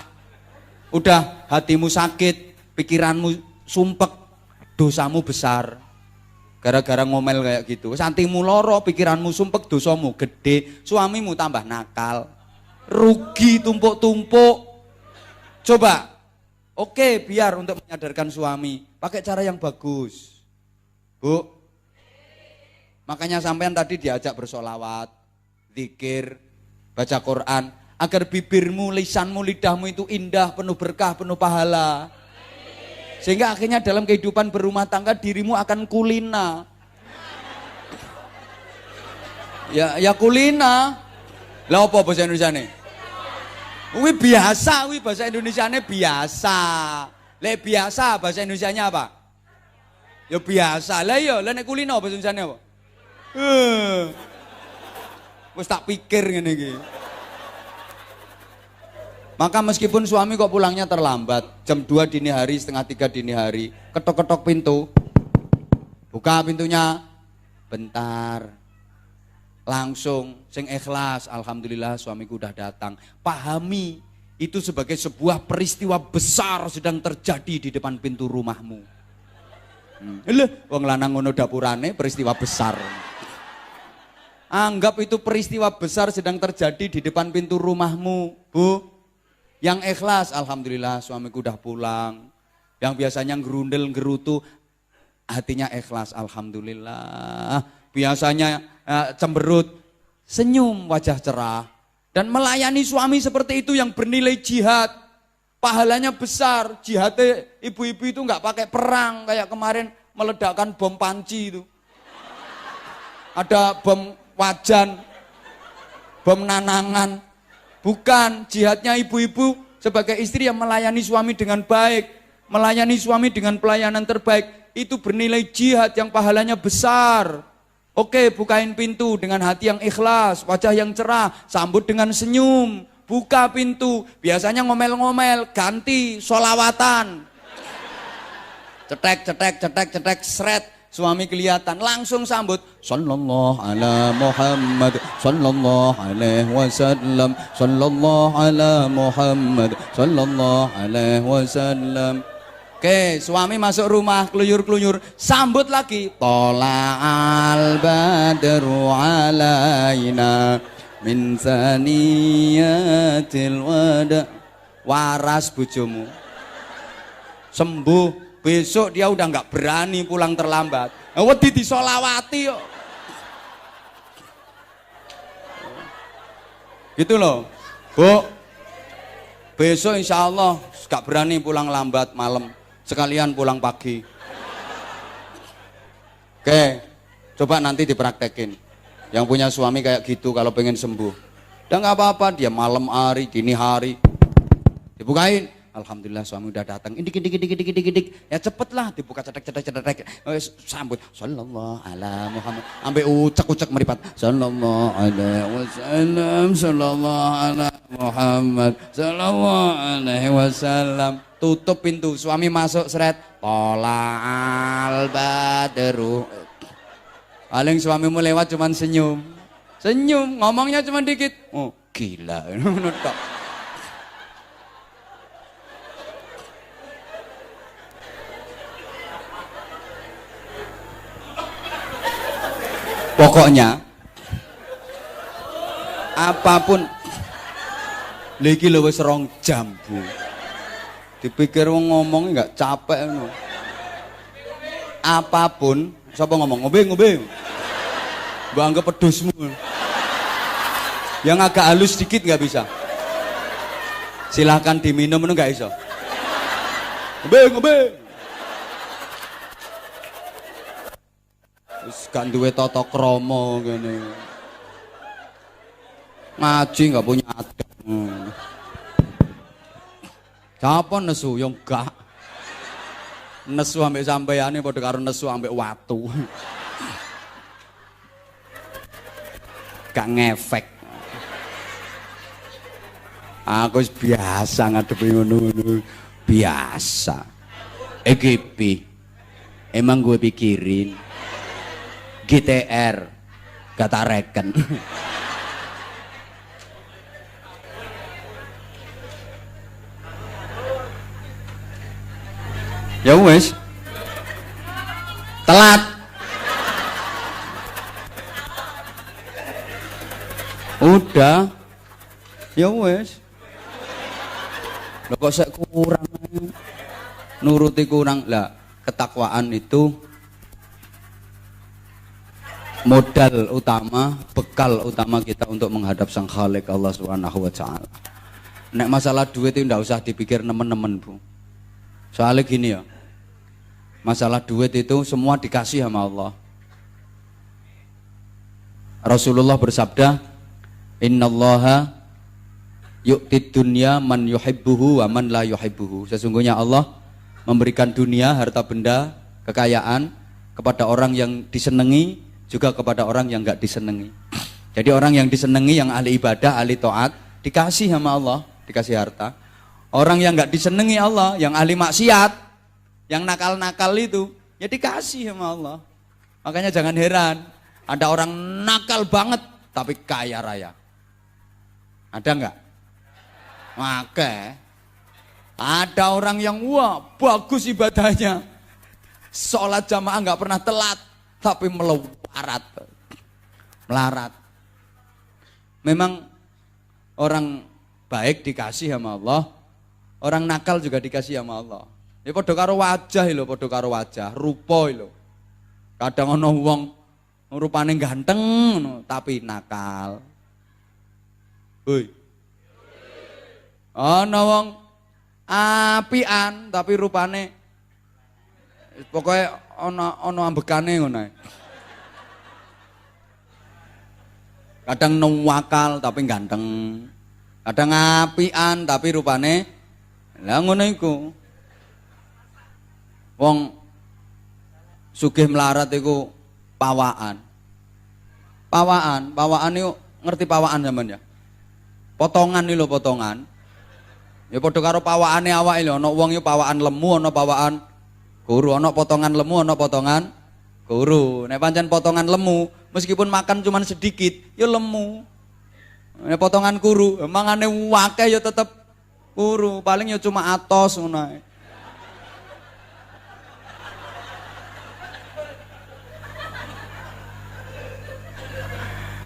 Udah hatimu sakit, pikiranmu sumpek, dosamu besar. Gara-gara ngomel kayak gitu. Santimu loro, pikiranmu sumpek, dosamu gede, suamimu tambah nakal. Rugi tumpuk-tumpuk. Coba, oke, biar untuk menyadarkan suami, pakai cara yang bagus. Bu, Makanya sampean tadi diajak bersolawat, zikir, baca Quran, agar bibirmu, lisanmu, lidahmu itu indah, penuh berkah, penuh pahala. Sehingga akhirnya dalam kehidupan berumah tangga dirimu akan kulina. Ya kulina. Lah apa bahasa Indonesiane? Wi biasa, wi bahasa Indonesiane biasa. Lek biasa bahasa Indonesianya apa? Ya biasa. Lah iya, lek kulina bahasa Indonesiane apa? Wis tak pikir ngene iki. Maka meskipun suami kok pulangnya terlambat, jam 2 dini hari, setengah 3 dini hari, ketok-ketok pintu, buka pintunya, bentar, langsung, sing ikhlas, alhamdulillah suamiku udah datang. Pahami, itu sebagai sebuah peristiwa besar sedang terjadi di depan pintu rumahmu. Wong lanang ngono dapurane peristiwa besar. Anggap itu peristiwa besar sedang terjadi di depan pintu rumahmu, Bu. Yang ikhlas, alhamdulillah suamiku udah pulang. Yang biasanya gerundel gerutu, hatinya ikhlas, alhamdulillah. Biasanya cemberut, senyum, wajah cerah. Dan melayani suami seperti itu yang bernilai jihad. Pahalanya besar. Jihadnya ibu-ibu itu nggak pakai perang kayak kemarin meledakkan bom panci itu. Ada bom wajan, bom nanangan. Bukan, jihadnya ibu-ibu sebagai istri yang melayani suami dengan baik, melayani suami dengan pelayanan terbaik, itu bernilai jihad yang pahalanya besar. Oke, bukain pintu dengan hati yang ikhlas, wajah yang cerah, sambut dengan senyum, buka pintu, biasanya ngomel-ngomel, ganti sholawatan. Cetek, seret. Suami kelihatan, langsung sambut. Sallallahu ala Muhammad, sallallahu alaihi wasallam, sallallahu ala Muhammad, sallallahu alaihi wasallam. Oke, suami masuk rumah, keluyur-keluyur, sambut lagi. Tola'al badru alaina min saniyatil wada. Waras bojomu. Sembuh. Besok dia udah nggak berani pulang terlambat. Wedi disolawati kok. Gitu loh, Bu. Besok insya Allah nggak berani pulang lambat malam. Sekalian pulang pagi. Oke, coba nanti dipraktekin. Yang punya suami kayak gitu kalau pengen sembuh. Udah nggak apa-apa, dia malam hari, dini hari. Dibukain. Alhamdulillah suami udah datang. Indik. Ya cepetlah dibuka cetek. Sambut. Sallallahu ala Muhammad. Sampai ucek meripat. Sallallahu alaihi wasallam. Sallallahu ala Muhammad. Sallallahu alaihi wasallam. Tutup pintu. Suami masuk seret. Tola'al badru. Paling suamimu lewat cuman senyum. Ngomongnya cuman dikit. Oh, gila. Nutup. Pokoknya apapun lagi lho wis 2 jam, Bu. Dipikir wong ngomong enggak capek ngono. Apapun, sapa ngomong ngombe. Mbok anggap pedusmu. Yang agak halus sedikit enggak bisa. Silahkan diminum ngono enggak iso. Ngombe. Wis gak duwe tata krama ngene. Ngaji gak punya adab. Siapa nesu yo gak. Nesu ambek sampeyane padha karo nesu ambek watu. Gak ngefek. Aku biasa ngadepi ngono. Biasa. EGP. Emang gue pikirin. GTR kata reken. Ya wes telat udah ya wes lo kok saya kurang nuruti kurang lah. Ketakwaan itu modal utama, bekal utama kita untuk menghadap Sang Khalik Allah Subhanahu wa taala. Nek masalah duit itu ndak usah dipikir nemen-nemen, Bu. Soalnya gini ya. Masalah duit itu semua dikasih sama Allah. Rasulullah bersabda, "Innallaha yu'tid dunya man yuhibbuhu wa man la yuhibbuhu." Sesungguhnya Allah memberikan dunia, harta benda, kekayaan kepada orang yang disenangi, juga kepada orang yang enggak disenangi. Jadi orang yang disenangi, yang ahli ibadah, ahli taat, dikasih sama Allah, dikasih harta. Orang yang enggak disenangi Allah, yang ahli maksiat, yang nakal-nakal itu, ya dikasih sama Allah. Makanya jangan heran, ada orang nakal banget tapi kaya raya. Ada enggak? Maka ada orang yang wah bagus ibadahnya, sholat jamaah enggak pernah telat, tapi melarat. Memang orang baik dikasih sama Allah, orang nakal juga dikasih sama Allah. Ya padha karo wajah lho, padha karo wajah, rupa lho. Kadang ana wong rupane ganteng tapi nakal. Hoi. Ana wong apian tapi rupane pokoknya ana ambekane ngono ae. Kadang nuwakal tapi ganteng. Kadang apian tapi rupane lah ngono iku. Wong sugih melarat iku pawaan. Pawaan itu ngerti pawaan sampean ya? Potongan iki lho, potongan. Ya padha karo pawaane awake lho, ana wong yo pawaan lemu, ana pawaan guru, ana potongan lemu, ana potongan guru. Nek pancen potongan lemu, meskipun makan cuman sedikit, ya lemu. Nek potongan guru, mangane akeh ya tetep guru, paling ya cuma atos ngono ae.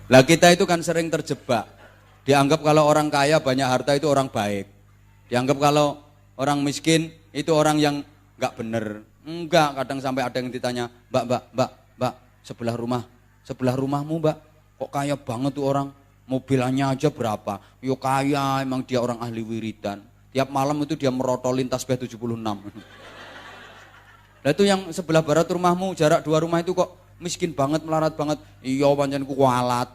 Lah kita itu kan sering terjebak. Dianggap kalau orang kaya banyak harta itu orang baik. Dianggap kalau orang miskin itu orang yang enggak bener. Enggak, kadang sampai ada yang ditanya, Mbak, sebelah rumahmu Mbak, kok kaya banget tuh orang, mobilannya aja berapa? Yo kaya, emang dia orang ahli wiridan. Tiap malam itu dia merotolin tasbih 76. Lah itu yang sebelah barat rumahmu, jarak 2 rumah itu kok miskin banget, melarat banget. Iya pancen kualat.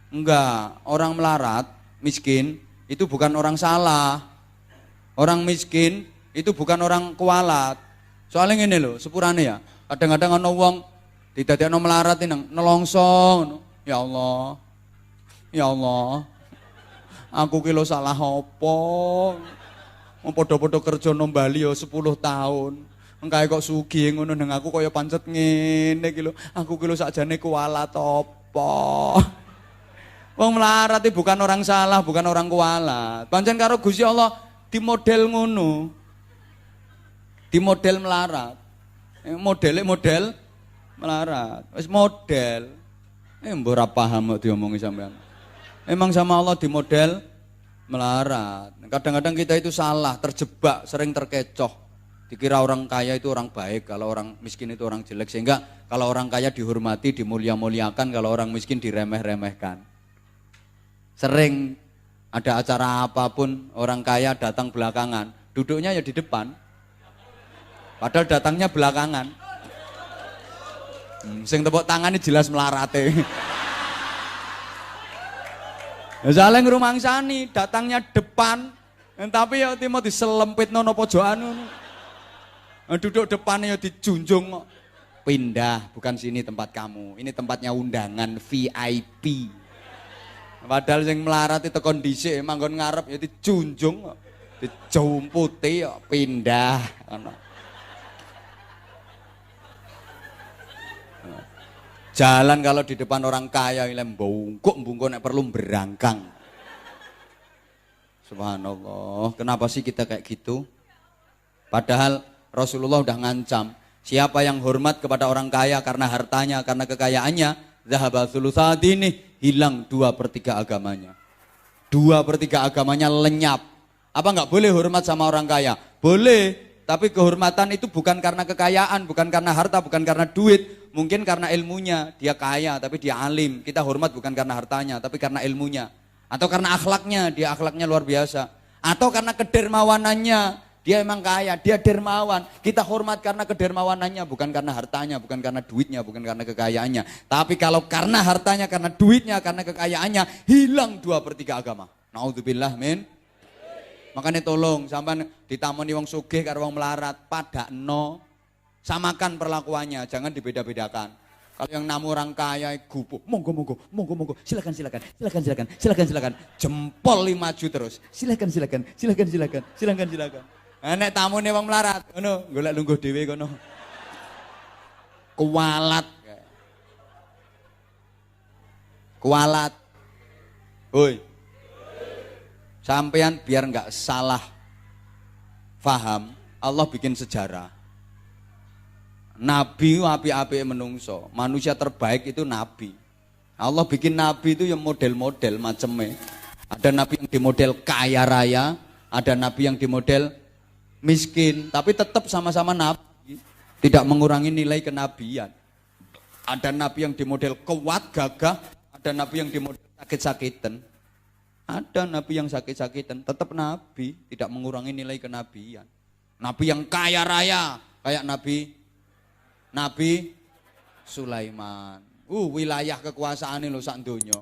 Enggak, orang melarat, miskin itu bukan orang salah. Orang miskin itu bukan orang kualat. Soalnya ngene lho, sepurane ya. Kadang-kadang ana wong didadekno melarat nang nelongso. Ya Allah. Ya Allah. Aku ki lho salah apa? Wong padha-padha kerja nang Bali ya 10 tahun. Engkae kok sugih ngono nang aku kaya pancet ngene iki lho. Aku ki lho sakjane kualat apa? Wong melarat itu bukan orang salah, bukan orang kualat. Pancen karo Gusti Allah di model ngono. Di model melarat. Model melarat. Wis model. Mbok ora paham kok diomongi sampean. Emang sama Allah di model melarat. Kadang-kadang kita itu salah, terjebak, sering terkecoh. Dikira orang kaya itu orang baik, kalau orang miskin itu orang jelek. Sehingga kalau orang kaya dihormati, dimulia-muliakan, kalau orang miskin diremeh-remehkan. Sering ada acara apapun, orang kaya datang belakangan, duduknya ya di depan. Padahal datangnya belakangan. Sing tepuk tangan ini jelas melarate. Soalnya ngrumangsani, datangnya depan, tapi ya mau diselempit nono pojokan. Duduk depannya ya dijunjung. Pindah, bukan sini tempat kamu. Ini tempatnya undangan VIP. Padahal yang melarat itu kondisi manggon ngarep ya dijunjung, dijumputi ya pindah. Jalan kalau di depan orang kaya ini bungkuk nek perlu berangkang. Subhanallah, kenapa sih kita kayak gitu? Padahal Rasulullah udah ngancam, siapa yang hormat kepada orang kaya karena hartanya, karena kekayaannya, zahaba thulutsatini, hilang 2/3 agamanya. 2/3 agamanya lenyap. Apa enggak boleh hormat sama orang kaya? Boleh, Tapi kehormatan itu bukan karena kekayaan, bukan karena harta, bukan karena duit. Mungkin karena ilmunya, dia kaya tapi dia alim. Kita hormat bukan karena hartanya, tapi karena ilmunya. Atau karena akhlaknya, dia akhlaknya luar biasa. Atau karena kedermawanannya, dia emang kaya, dia dermawan. Kita hormat karena kedermawanannya, bukan karena hartanya, bukan karena duitnya, bukan karena kekayaannya. Tapi kalau karena hartanya, karena duitnya, karena kekayaannya, hilang 2/3 agama. Naudzubillah min. Makanya tolong sampean ditamoni wong sugih karo wong melarat, padakno. Samakan perlakuannya, jangan dibeda-bedakan. Kalau yang namu orang kaya gupuh, monggo, silakan. Jempol 5 juta terus. Silakan. Nek tamune wong melarat, ngono, golek lungguh dhewe kono. Kualat. Hoi. Sampean biar nggak salah paham, Allah bikin sejarah. Nabi api-api menungso, manusia terbaik itu nabi. Allah bikin nabi itu yang model-model macamnya. Ada nabi yang di model kaya raya, ada nabi yang di model miskin, tapi tetap sama-sama nabi, tidak mengurangi nilai kenabian. Ada nabi yang di model kuat gagah, ada nabi yang di model sakit-sakitan. Ada nabi yang sakit-sakitan, tetap nabi, tidak mengurangi nilai kenabian. Nabi yang kaya raya, kayak Nabi Sulaiman. Wilayah kekuasaan lo sak donya.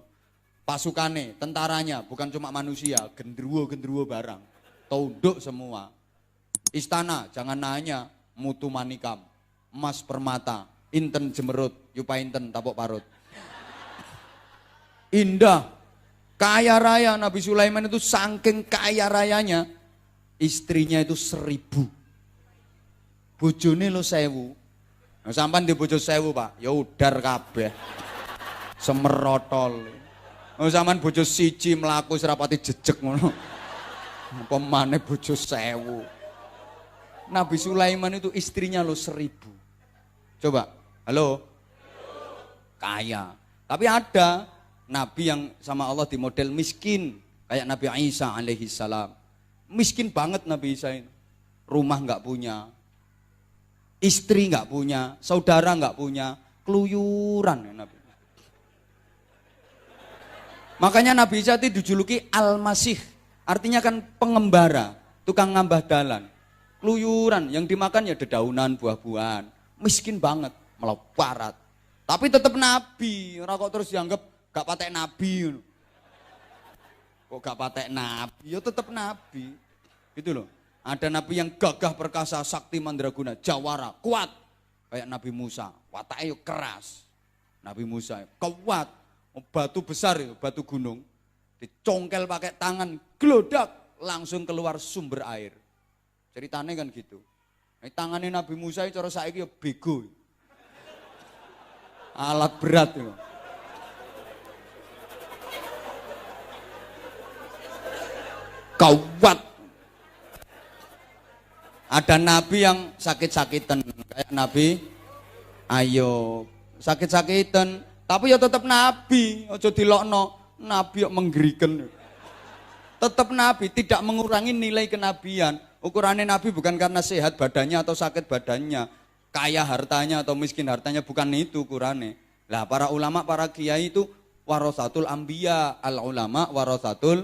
Pasukane, tentaranya bukan cuma manusia, genderuwo barang. Tunduk semua. Istana, jangan nanya, mutu manikam, emas permata, inten jemerut, yupa inten tapok parut. Indah. Kaya raya Nabi Sulaiman itu saking kaya rayanya, istrinya itu 1000, bojone lo 1000. Nah, sampan di bojo 1000 Pak, ya udar kabeh, semerotol. Nah, sampan bojo siji melaku serapati jejek ngono, apa maneh bojo 1000. Nabi Sulaiman itu istrinya lo 1000. Coba, halo, kaya. Tapi ada nabi yang sama Allah di model miskin, kayak Nabi Isa alaihi salam. Miskin banget Nabi Isa ini. Rumah nggak punya, istri nggak punya, saudara nggak punya, keluyuran Nabi. Makanya Nabi Isa itu dijuluki Al-Masih, artinya kan pengembara, tukang ngambah dalan. Keluyuran, yang dimakan ya dedaunan, buah-buahan. Miskin banget, melaparat. Tapi tetap nabi, ora kok terus dianggap gak patek nabi. Kok gak patek nabi? Ya tetap nabi. Gitu loh. Ada nabi yang gagah perkasa, sakti mandraguna, jawara, kuat. Kayak Nabi Musa, watake yo keras. Nabi Musa kuat, batu besar itu, batu gunung, dicongkel pakai tangan, glodak, langsung keluar sumber air. Ceritanya kan gitu. Tangannya Nabi Musa cara saiki yo bego. Alat berat itu. Kuat. Ada nabi yang sakit-sakitan kayak Nabi Ayub, sakit-sakitan tapi ya tetap nabi, aja dilokno nabi yang menggerikan. Tetap nabi, tidak mengurangi nilai kenabian. Ukurannya nabi bukan karena sehat badannya atau sakit badannya, kaya hartanya atau miskin hartanya, bukan itu ukurannya. Lah para ulama, para kiai itu warasatul anbiya, al ulama warasatul.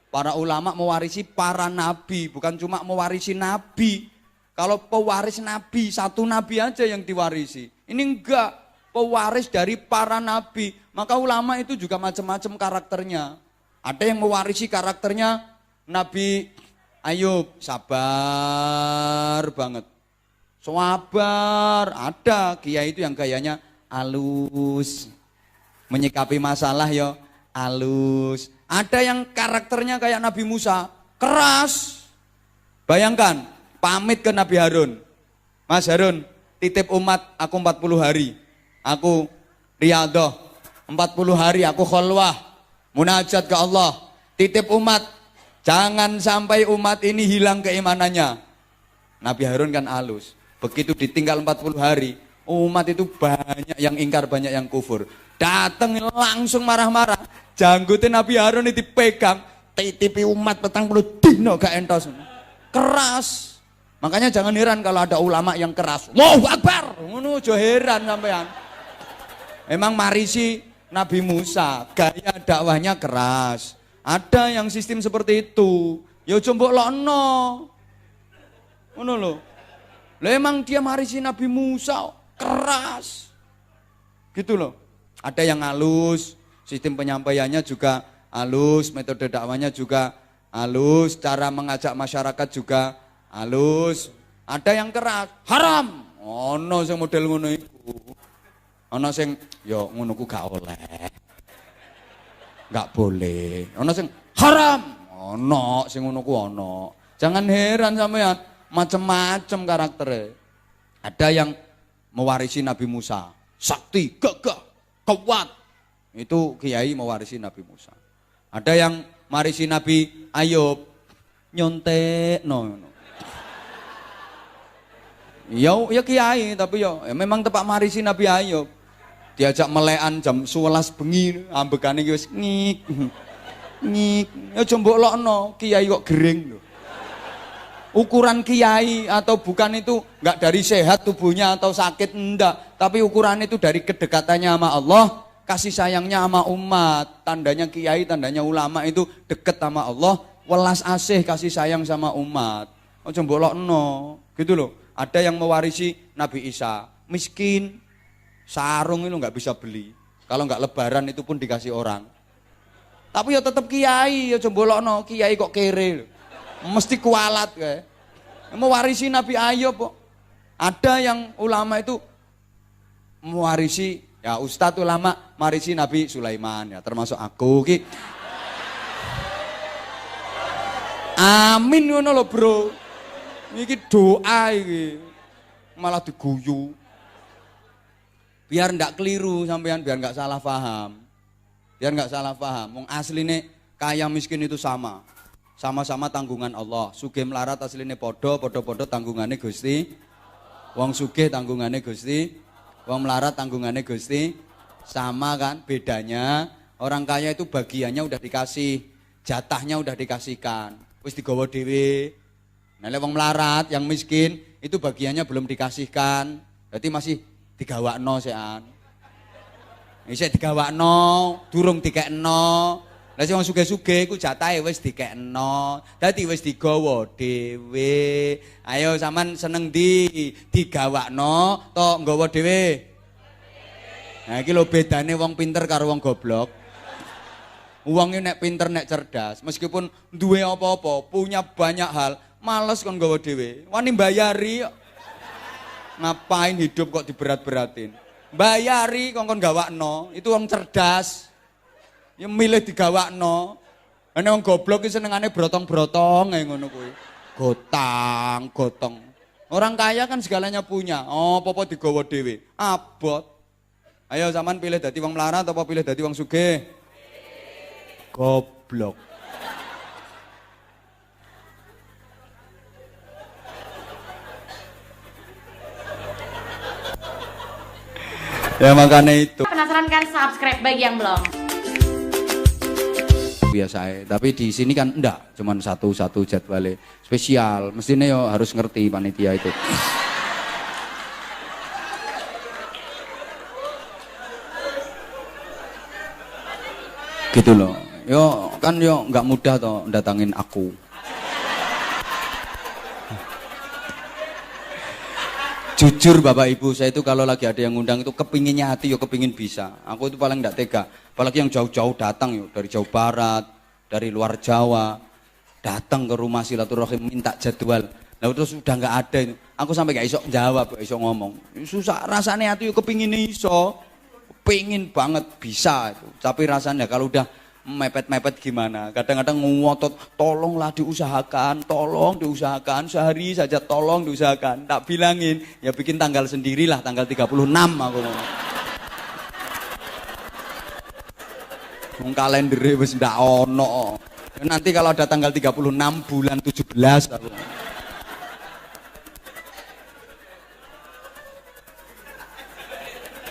Para ulama mewarisi para nabi, bukan cuma mewarisi nabi. Kalau pewaris nabi, satu nabi aja yang diwarisi. Ini enggak, pewaris dari para nabi. Maka ulama itu juga macam-macam karakternya. Ada yang mewarisi karakternya Nabi Ayub, sabar banget. Sabar, ada kiai itu yang gayanya halus. Menyikapi masalah ya halus. Ada yang karakternya kayak Nabi Musa, keras. Bayangkan, pamit ke Nabi Harun. Mas Harun, titip umat aku 40 hari. Aku riyadhah, 40 hari aku kholwah, munajat ke Allah. Titip umat, jangan sampai umat ini hilang keimanannya. Nabi Harun kan halus. Begitu ditinggal 40 hari, umat itu banyak yang ingkar, banyak yang kufur. Datang langsung marah-marah. Janggutin Nabi Harun itu dipegang, titipi umat 40 dino gak entos. Keras. Makanya jangan heran kalau ada ulama yang keras. Allahu Akbar. Ngono aja heran sampean. Emang marisi Nabi Musa, gaya dakwahnya keras. Ada yang sistem seperti itu. Ya aja mbok lokno. Ngono lho. Lah emang dia marisi Nabi Musa keras. Gitu loh. Ada yang halus, sistem penyampaiannya juga halus, metode dakwahnya juga halus, cara mengajak masyarakat juga halus. Ada yang keras, haram. Ono sing model ngono iku. Ono sing yo ngono ku gak oleh. Gak boleh. Ono sing haram. Ono sing ngono ku ono. Jangan heran sampean, macem-macem karakternya. Ada yang mewarisi Nabi Musa, sakti, gagah, kuat. Itu kiai mewarisi Nabi Musa. Ada yang marisi Nabi Ayub, nyontek no. Ya kiai tapi ya memang tepak marisi Nabi Ayub. Diajak melekan jam 11 bengi, ambekane iki wis ngik. Ngik. Ya jombok lokno, kiai kok gering lho. Ukuran kiai atau bukan itu enggak dari sehat tubuhnya atau sakit enggak, tapi ukuran itu dari kedekatannya sama Allah, kasih sayangnya sama umat. Tandanya kiai, tandanya ulama itu deket sama Allah, welas asih kasih sayang sama umat. Aja mbok lokno, gitu loh. Ada yang mewarisi Nabi Isa, miskin, sarung itu nggak bisa beli. Kalau nggak lebaran itu pun dikasih orang. Tapi ya tetap kiai, ya jembolokno, kiai kok kere. Mesti kualat kayak. Mewarisi Nabi Ayub kok. Ada yang ulama itu mewarisi, ya ustadz ulama marisi Nabi Sulaiman ya, termasuk aku ki. Amin ngono lho, Bro. Iki doa iki. Malah diguyu. Biar ndak keliru sampean, biar nggak salah paham. Biar nggak salah paham. Wong asline kaya miskin itu sama. Sama-sama tanggungan Allah. Sugih melarat asline podo tanggungane Gusti. Wong sugih tanggungane Gusti. Wong melarat tanggungane Gusti. Sama kan? Bedanya orang kaya itu bagiannya udah dikasih, jatahnya udah dikasihkan. Wis digawa dhewe. Nah, wong melarat yang miskin itu bagiannya belum dikasihkan. Berarti masih digawakno sean. Isih digawakno, durung dikekno. Lah sing wong sugih-sugih iku jatahe wis dikekno. Dadi wis digawa dhewe. Ayo sampean seneng ndi? Digawakno to nggawa dhewe? Nah iki lho bedane wong pinter karo wong goblok. Wong nek pinter nek cerdas, meskipun duwe apa-apa, punya banyak hal, males kon nggawa dhewe. Wani mbayari. Ngapain hidup kok diberat-beratin? Bayari kon gawakno, itu wong cerdas. Ya milih digawakno. Nek wong goblok ki senengane brotong-brotong kayak ngono kuwi. Gotang, gotong. Orang kaya kan segalanya punya. Oh, apa-apa digawa dhewe. Abot. Ayo sampean pilih dadi wong melarat apa pilih dadi wong sugih? Goblok. Ya makanya itu. Penasaran kan, subscribe bagi yang belum. Biasa, tapi di sini kan enggak, cuman satu jadwalnya spesial. Mestinya yo harus ngerti panitia itu. Gitu loh. Yo kan yo nggak mudah toh datangin aku. Jujur Bapak Ibu, saya itu kalau lagi ada yang ngundang itu kepinginnya hati, yo kepingin bisa. Aku itu paling enggak tega. Apalagi yang jauh-jauh datang yo, dari Jawa Barat, dari luar Jawa, datang ke rumah silaturahim minta jadwal. Nah terus sudah enggak ada itu. Aku sampai enggak iso jawab, enggak iso ngomong. Susah rasanya hati yo kepingin iso. Pengin banget bisa itu. Tapi rasanya kalau udah mepet-mepet gimana? Kadang-kadang ngotot, tolonglah diusahakan, tolong diusahakan, sehari saja tolong diusahakan. Tak bilangin, ya bikin tanggal sendirilah, tanggal 36 aku mau. Wong kalendere wis ndak ono. Nanti kalau ada tanggal 36 bulan 17 aku.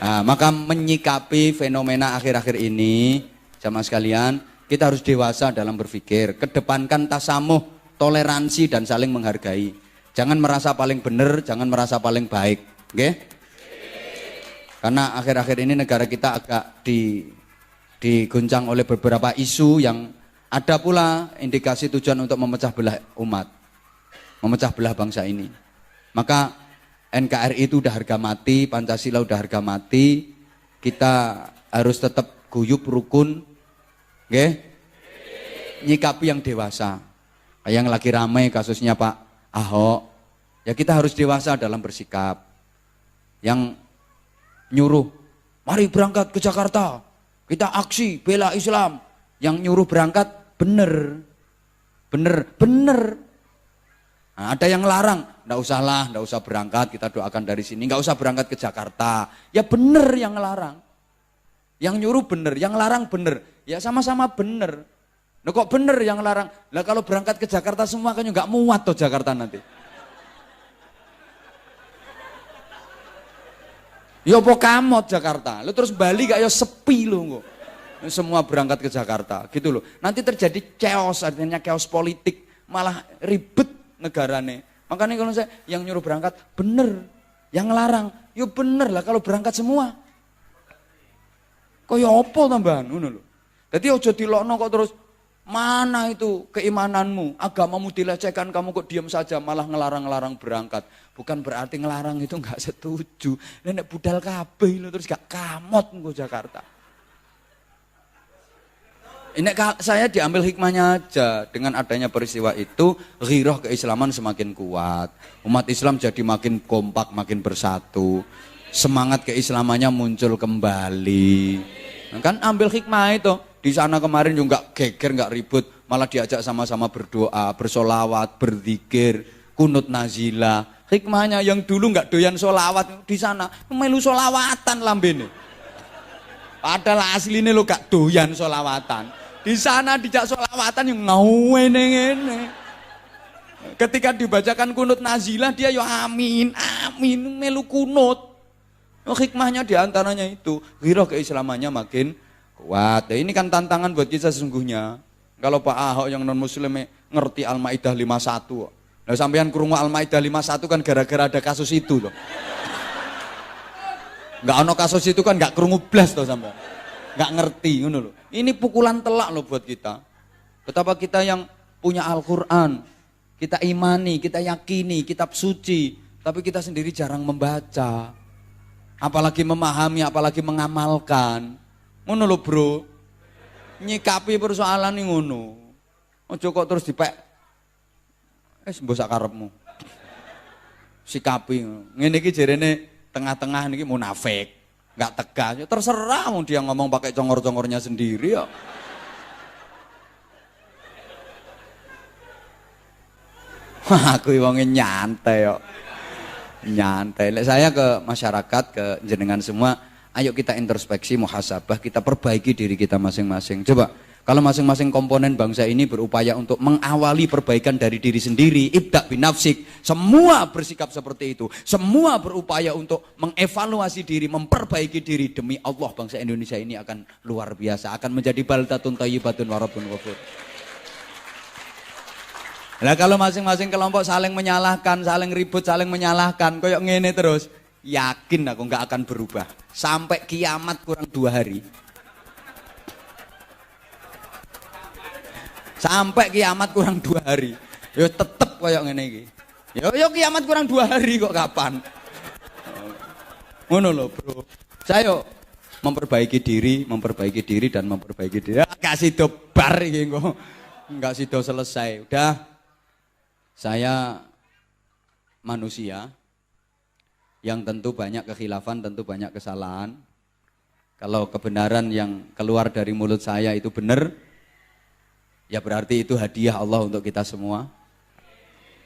Nah, maka menyikapi fenomena akhir-akhir ini, jamaah sekalian, kita harus dewasa dalam berpikir, kedepankan tasamuh, toleransi dan saling menghargai. Jangan merasa paling benar, jangan merasa paling baik, oke? Karena akhir-akhir ini negara kita agak diguncang oleh beberapa isu yang ada pula indikasi tujuan untuk memecah belah umat, memecah belah bangsa ini. Maka NKRI itu udah harga mati, Pancasila udah harga mati, kita harus tetap guyup rukun, oke? Nyikapi yang dewasa. Yang lagi ramai kasusnya Pak Ahok, ya kita harus dewasa dalam bersikap. Yang nyuruh, mari berangkat ke Jakarta, kita aksi bela Islam. Yang nyuruh berangkat bener. Nah, ada yang larang, nggak usah berangkat, kita doakan dari sini, nggak usah berangkat ke Jakarta. Ya bener yang larang, yang nyuruh bener, yang larang bener, ya sama-sama bener. Nah, kok bener yang larang? Lah kalau berangkat ke Jakarta semua kan nggak muat tuh Jakarta nanti. Ya apa kamot Jakarta? Lu terus Bali gak ya sepi lu kok. Semua berangkat ke Jakarta gitu loh. Nanti terjadi chaos, artinya chaos politik, malah ribet negarane. Makanya kalau saya yang nyuruh berangkat bener, yang larang ya bener lah kalau berangkat semua. Kok ya apa tambahan ngono lho. Dadi aja dilokno kok terus mana itu keimananmu, agamamu dilecehkan, kamu kok diam saja malah ngelarang-larang berangkat. Bukan berarti ngelarang itu enggak setuju. Nek budal kabeh lho terus gak kamot nggo Jakarta. Ini saya diambil hikmahnya aja. Dengan adanya peristiwa itu, ghirah keislaman semakin kuat. Umat Islam jadi makin kompak, makin bersatu. Semangat keislamannya muncul kembali. Kan ambil hikmah itu. Di sana kemarin juga nggak geger, nggak ribut, malah diajak sama-sama berdoa, bersolawat, berzikir, kunut nazila. Hikmahnya yang dulu nggak doyan solawat di sana, melu solawatan lambene. Padahal aslinya lo gak doyan solawatan. Di sana dijak solawatan yang ngene. Ketika dibacakan kunut nazila dia yo amin, amin, melu kunut. Hikmahnya diantaranya itu, ghirah keislamannya makin kuat. Ya, ini kan tantangan buat kita sesungguhnya. Kalau Pak Ahok yang non muslim ngerti Al-Maidah 51. Nah, sampean krungu Al-Maidah 51 kan gara-gara ada kasus itu loh. Enggak ono kasus itu kan enggak krungu blas toh sampean. Enggak ngerti ngono loh. Ini pukulan telak loh buat kita. Betapa kita yang punya Al-Qur'an, kita imani, kita yakini kitab suci, tapi kita sendiri jarang membaca. Apalagi memahami, apalagi mengamalkan. Ngono lho bro, nyikapi persoalan ini ngono. Ojo kok terus dipek, mbok sak karepmu. Sikapi, ngene iki jarene tengah-tengah niki munafik, nggak tegas. Ya terserah mau dia ngomong pakai congor-congornya sendiri ya. Aku wonge nyantai yo. Nyantai. Saya ke masyarakat, ke jenengan semua, ayo kita introspeksi, muhasabah, kita perbaiki diri kita masing-masing. Coba, kalau masing-masing komponen bangsa ini berupaya untuk mengawali perbaikan dari diri sendiri, ibda' binafsik, semua bersikap seperti itu, semua berupaya untuk mengevaluasi diri, memperbaiki diri, demi Allah bangsa Indonesia ini akan luar biasa, akan menjadi baldatun thayyibatun wa rabbun ghafur. Nah kalau masing-masing kelompok saling menyalahkan, saling ribut, saling menyalahkan, koyok ngene terus, yakin aku nggak akan berubah sampai kiamat kurang 2 hari. Sampai kiamat kurang 2 hari. Yo tetep koyok ngene iki. Yo kiamat kurang 2 hari kok kapan? Ngono lho, Bro. Saya memperbaiki diri dan memperbaiki diri. Ya, gak sido bar iki kok. Enggak sido selesai. Udah. Saya manusia yang tentu banyak kekhilafan, tentu banyak kesalahan. Kalau kebenaran yang keluar dari mulut saya itu benar, ya berarti itu hadiah Allah untuk kita semua.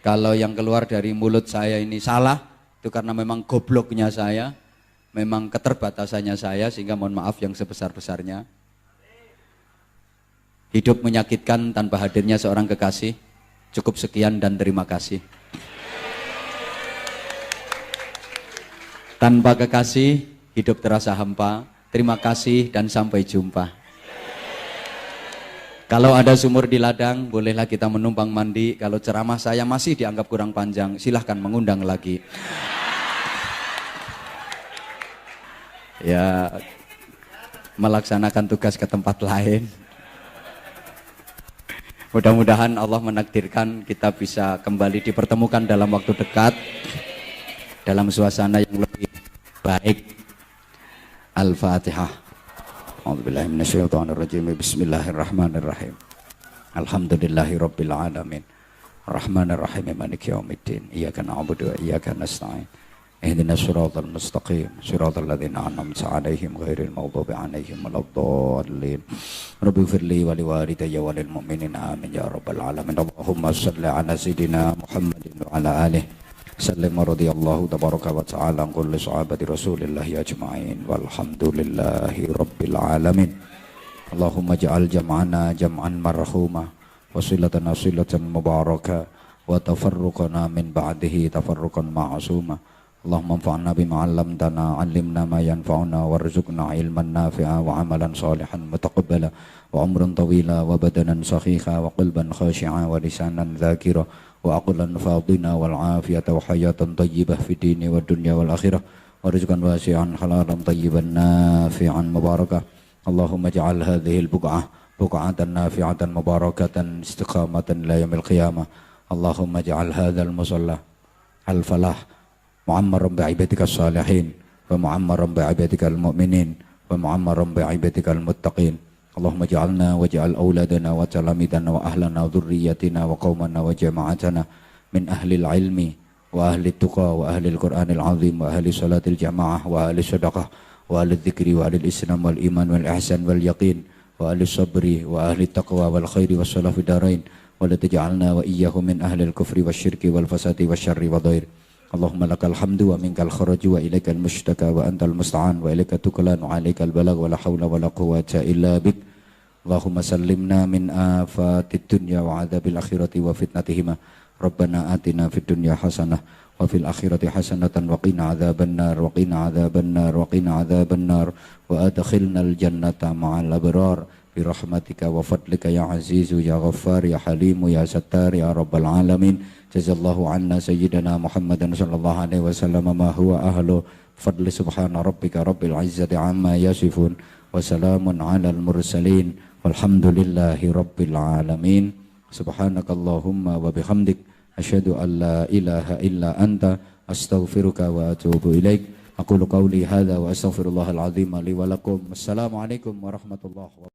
Kalau yang keluar dari mulut saya ini salah, itu karena memang gobloknya saya, memang keterbatasannya saya, sehingga mohon maaf yang sebesar-besarnya. Hidup menyakitkan tanpa hadirnya seorang kekasih. Cukup sekian dan terima kasih. Tanpa kekasih, hidup terasa hampa. Terima kasih dan sampai jumpa. Kalau ada sumur di ladang, bolehlah kita menumpang mandi. Kalau ceramah saya masih dianggap kurang panjang, silahkan mengundang lagi. Ya, melaksanakan tugas ke tempat lain. Mudah-mudahan Allah menakdirkan kita bisa kembali dipertemukan dalam waktu dekat, dalam suasana yang lebih baik. Al-Fatihah. A'udzubillahi minasyaitonirrajim. Bismillahirrahmanirrahim. Alhamdulillahirabbil alamin. Arrahmanirrahim. Maliki yaumiddin. Iyyaka na'budu wa iyyaka nasta'in. Ihdinas siratal mustaqim. Siratal ladzina an'amta 'alaihim ghairil maghdubi 'alaihim waladdallin. Rabbighfirli wa liwalidayya wa lil mu'minin amin ya rabbal alamin. Allahumma shalli 'ala sayidina Muhammadin wa 'ala alihi sallim radhiyallahu tabaraka wa ta'ala an kulli sahabati Rasulillahi ajma'in walhamdulillahi rabbil alamin. Allahumma ja'al jam'ana jam'an marhuma wa silatana silatan mubarakah wa tafarruqana min ba'dihi tafarruqan ma'suma. Allahumma anfa'na bima 'allamtana 'allimna ma yanfa'una warzuqna ilman nafi'a wa 'amalan salihan mutaqabbala wa umran tawila wa badanan sakhiha wa qalban khashi'a wa lisanan dzakira wa aqlan fadina wal 'afiyata wa hayatan thayyibah fid dini wad dunya wal akhirah wa rizqan wasi'an halalan thayyiban nafi'an mubarakah. Allahumma ij'al hadhihi al-buq'ah buq'atan nafi'atan mubarakatan istiqamatan ila yaumil qiyamah. Allahumma ij'al hadzal musalla al-falah mu'ammaran bi'ibadika salihin wa mu'ammaran bi'ibadika al-mu'minin wa mu'ammaran bi'ibadika al-muttaqin. Allahumma ja'alna wa ja'al awladana wa talamidana wa ahlana wa dhurriyyatina wa qawmana wa jama'atana min ahli al-ilmi wa ahli tuqa wa ahli al-Qur'an al-azim wa ahli salatil jama'ah wa ahli sadaqah wa ahli dzikri wa ahli islam wal iman wal ihsan wal yaqin wa ahli sabri wa ahli taqwa wal khairi was salafi darain wa la taj'alna wa iyyahum min ahli al-kufri wasyirki wal fasadi wasyarri wa dhair. Allahumma lakal hamdu wa minkal kharaju wa ilaikal mushtaka wa antal musta'an wa ilaika tukalan wa alaikal balag wa la hawla wa la quwwata illa bik. Allahumma sallimna min afatid dunya wa adzabil akhirati wa fitnatihima. Rabbana atina fid dunya hasanah wa fil akhirati hasanatan wa qina adzaban nar wa qina adzaban nar wa qina adzaban nar wa adkhilnal jannata ma'al abrar bi rahmatika wa fadlika ya azizu ya ghaffar ya halimu ya sattar ya rabbal alamin. Jazallahu anna sayyidina Muhammadan sallallahu alaihi wasallam ma huwa ahlu fadli subhana rabbika rabbil izzati amma yasifun wa salamun alal mursalin walhamdulillahi rabbil alamin. Subhanakallahumma wa bihamdik asyhadu an la ilaha illa anta astaghfiruka wa atubu ilaik. Aqulu qawli hadza wa astaghfirullahal azim li wa lakum. Assalamualaikum warahmatullahi wabarakatuh.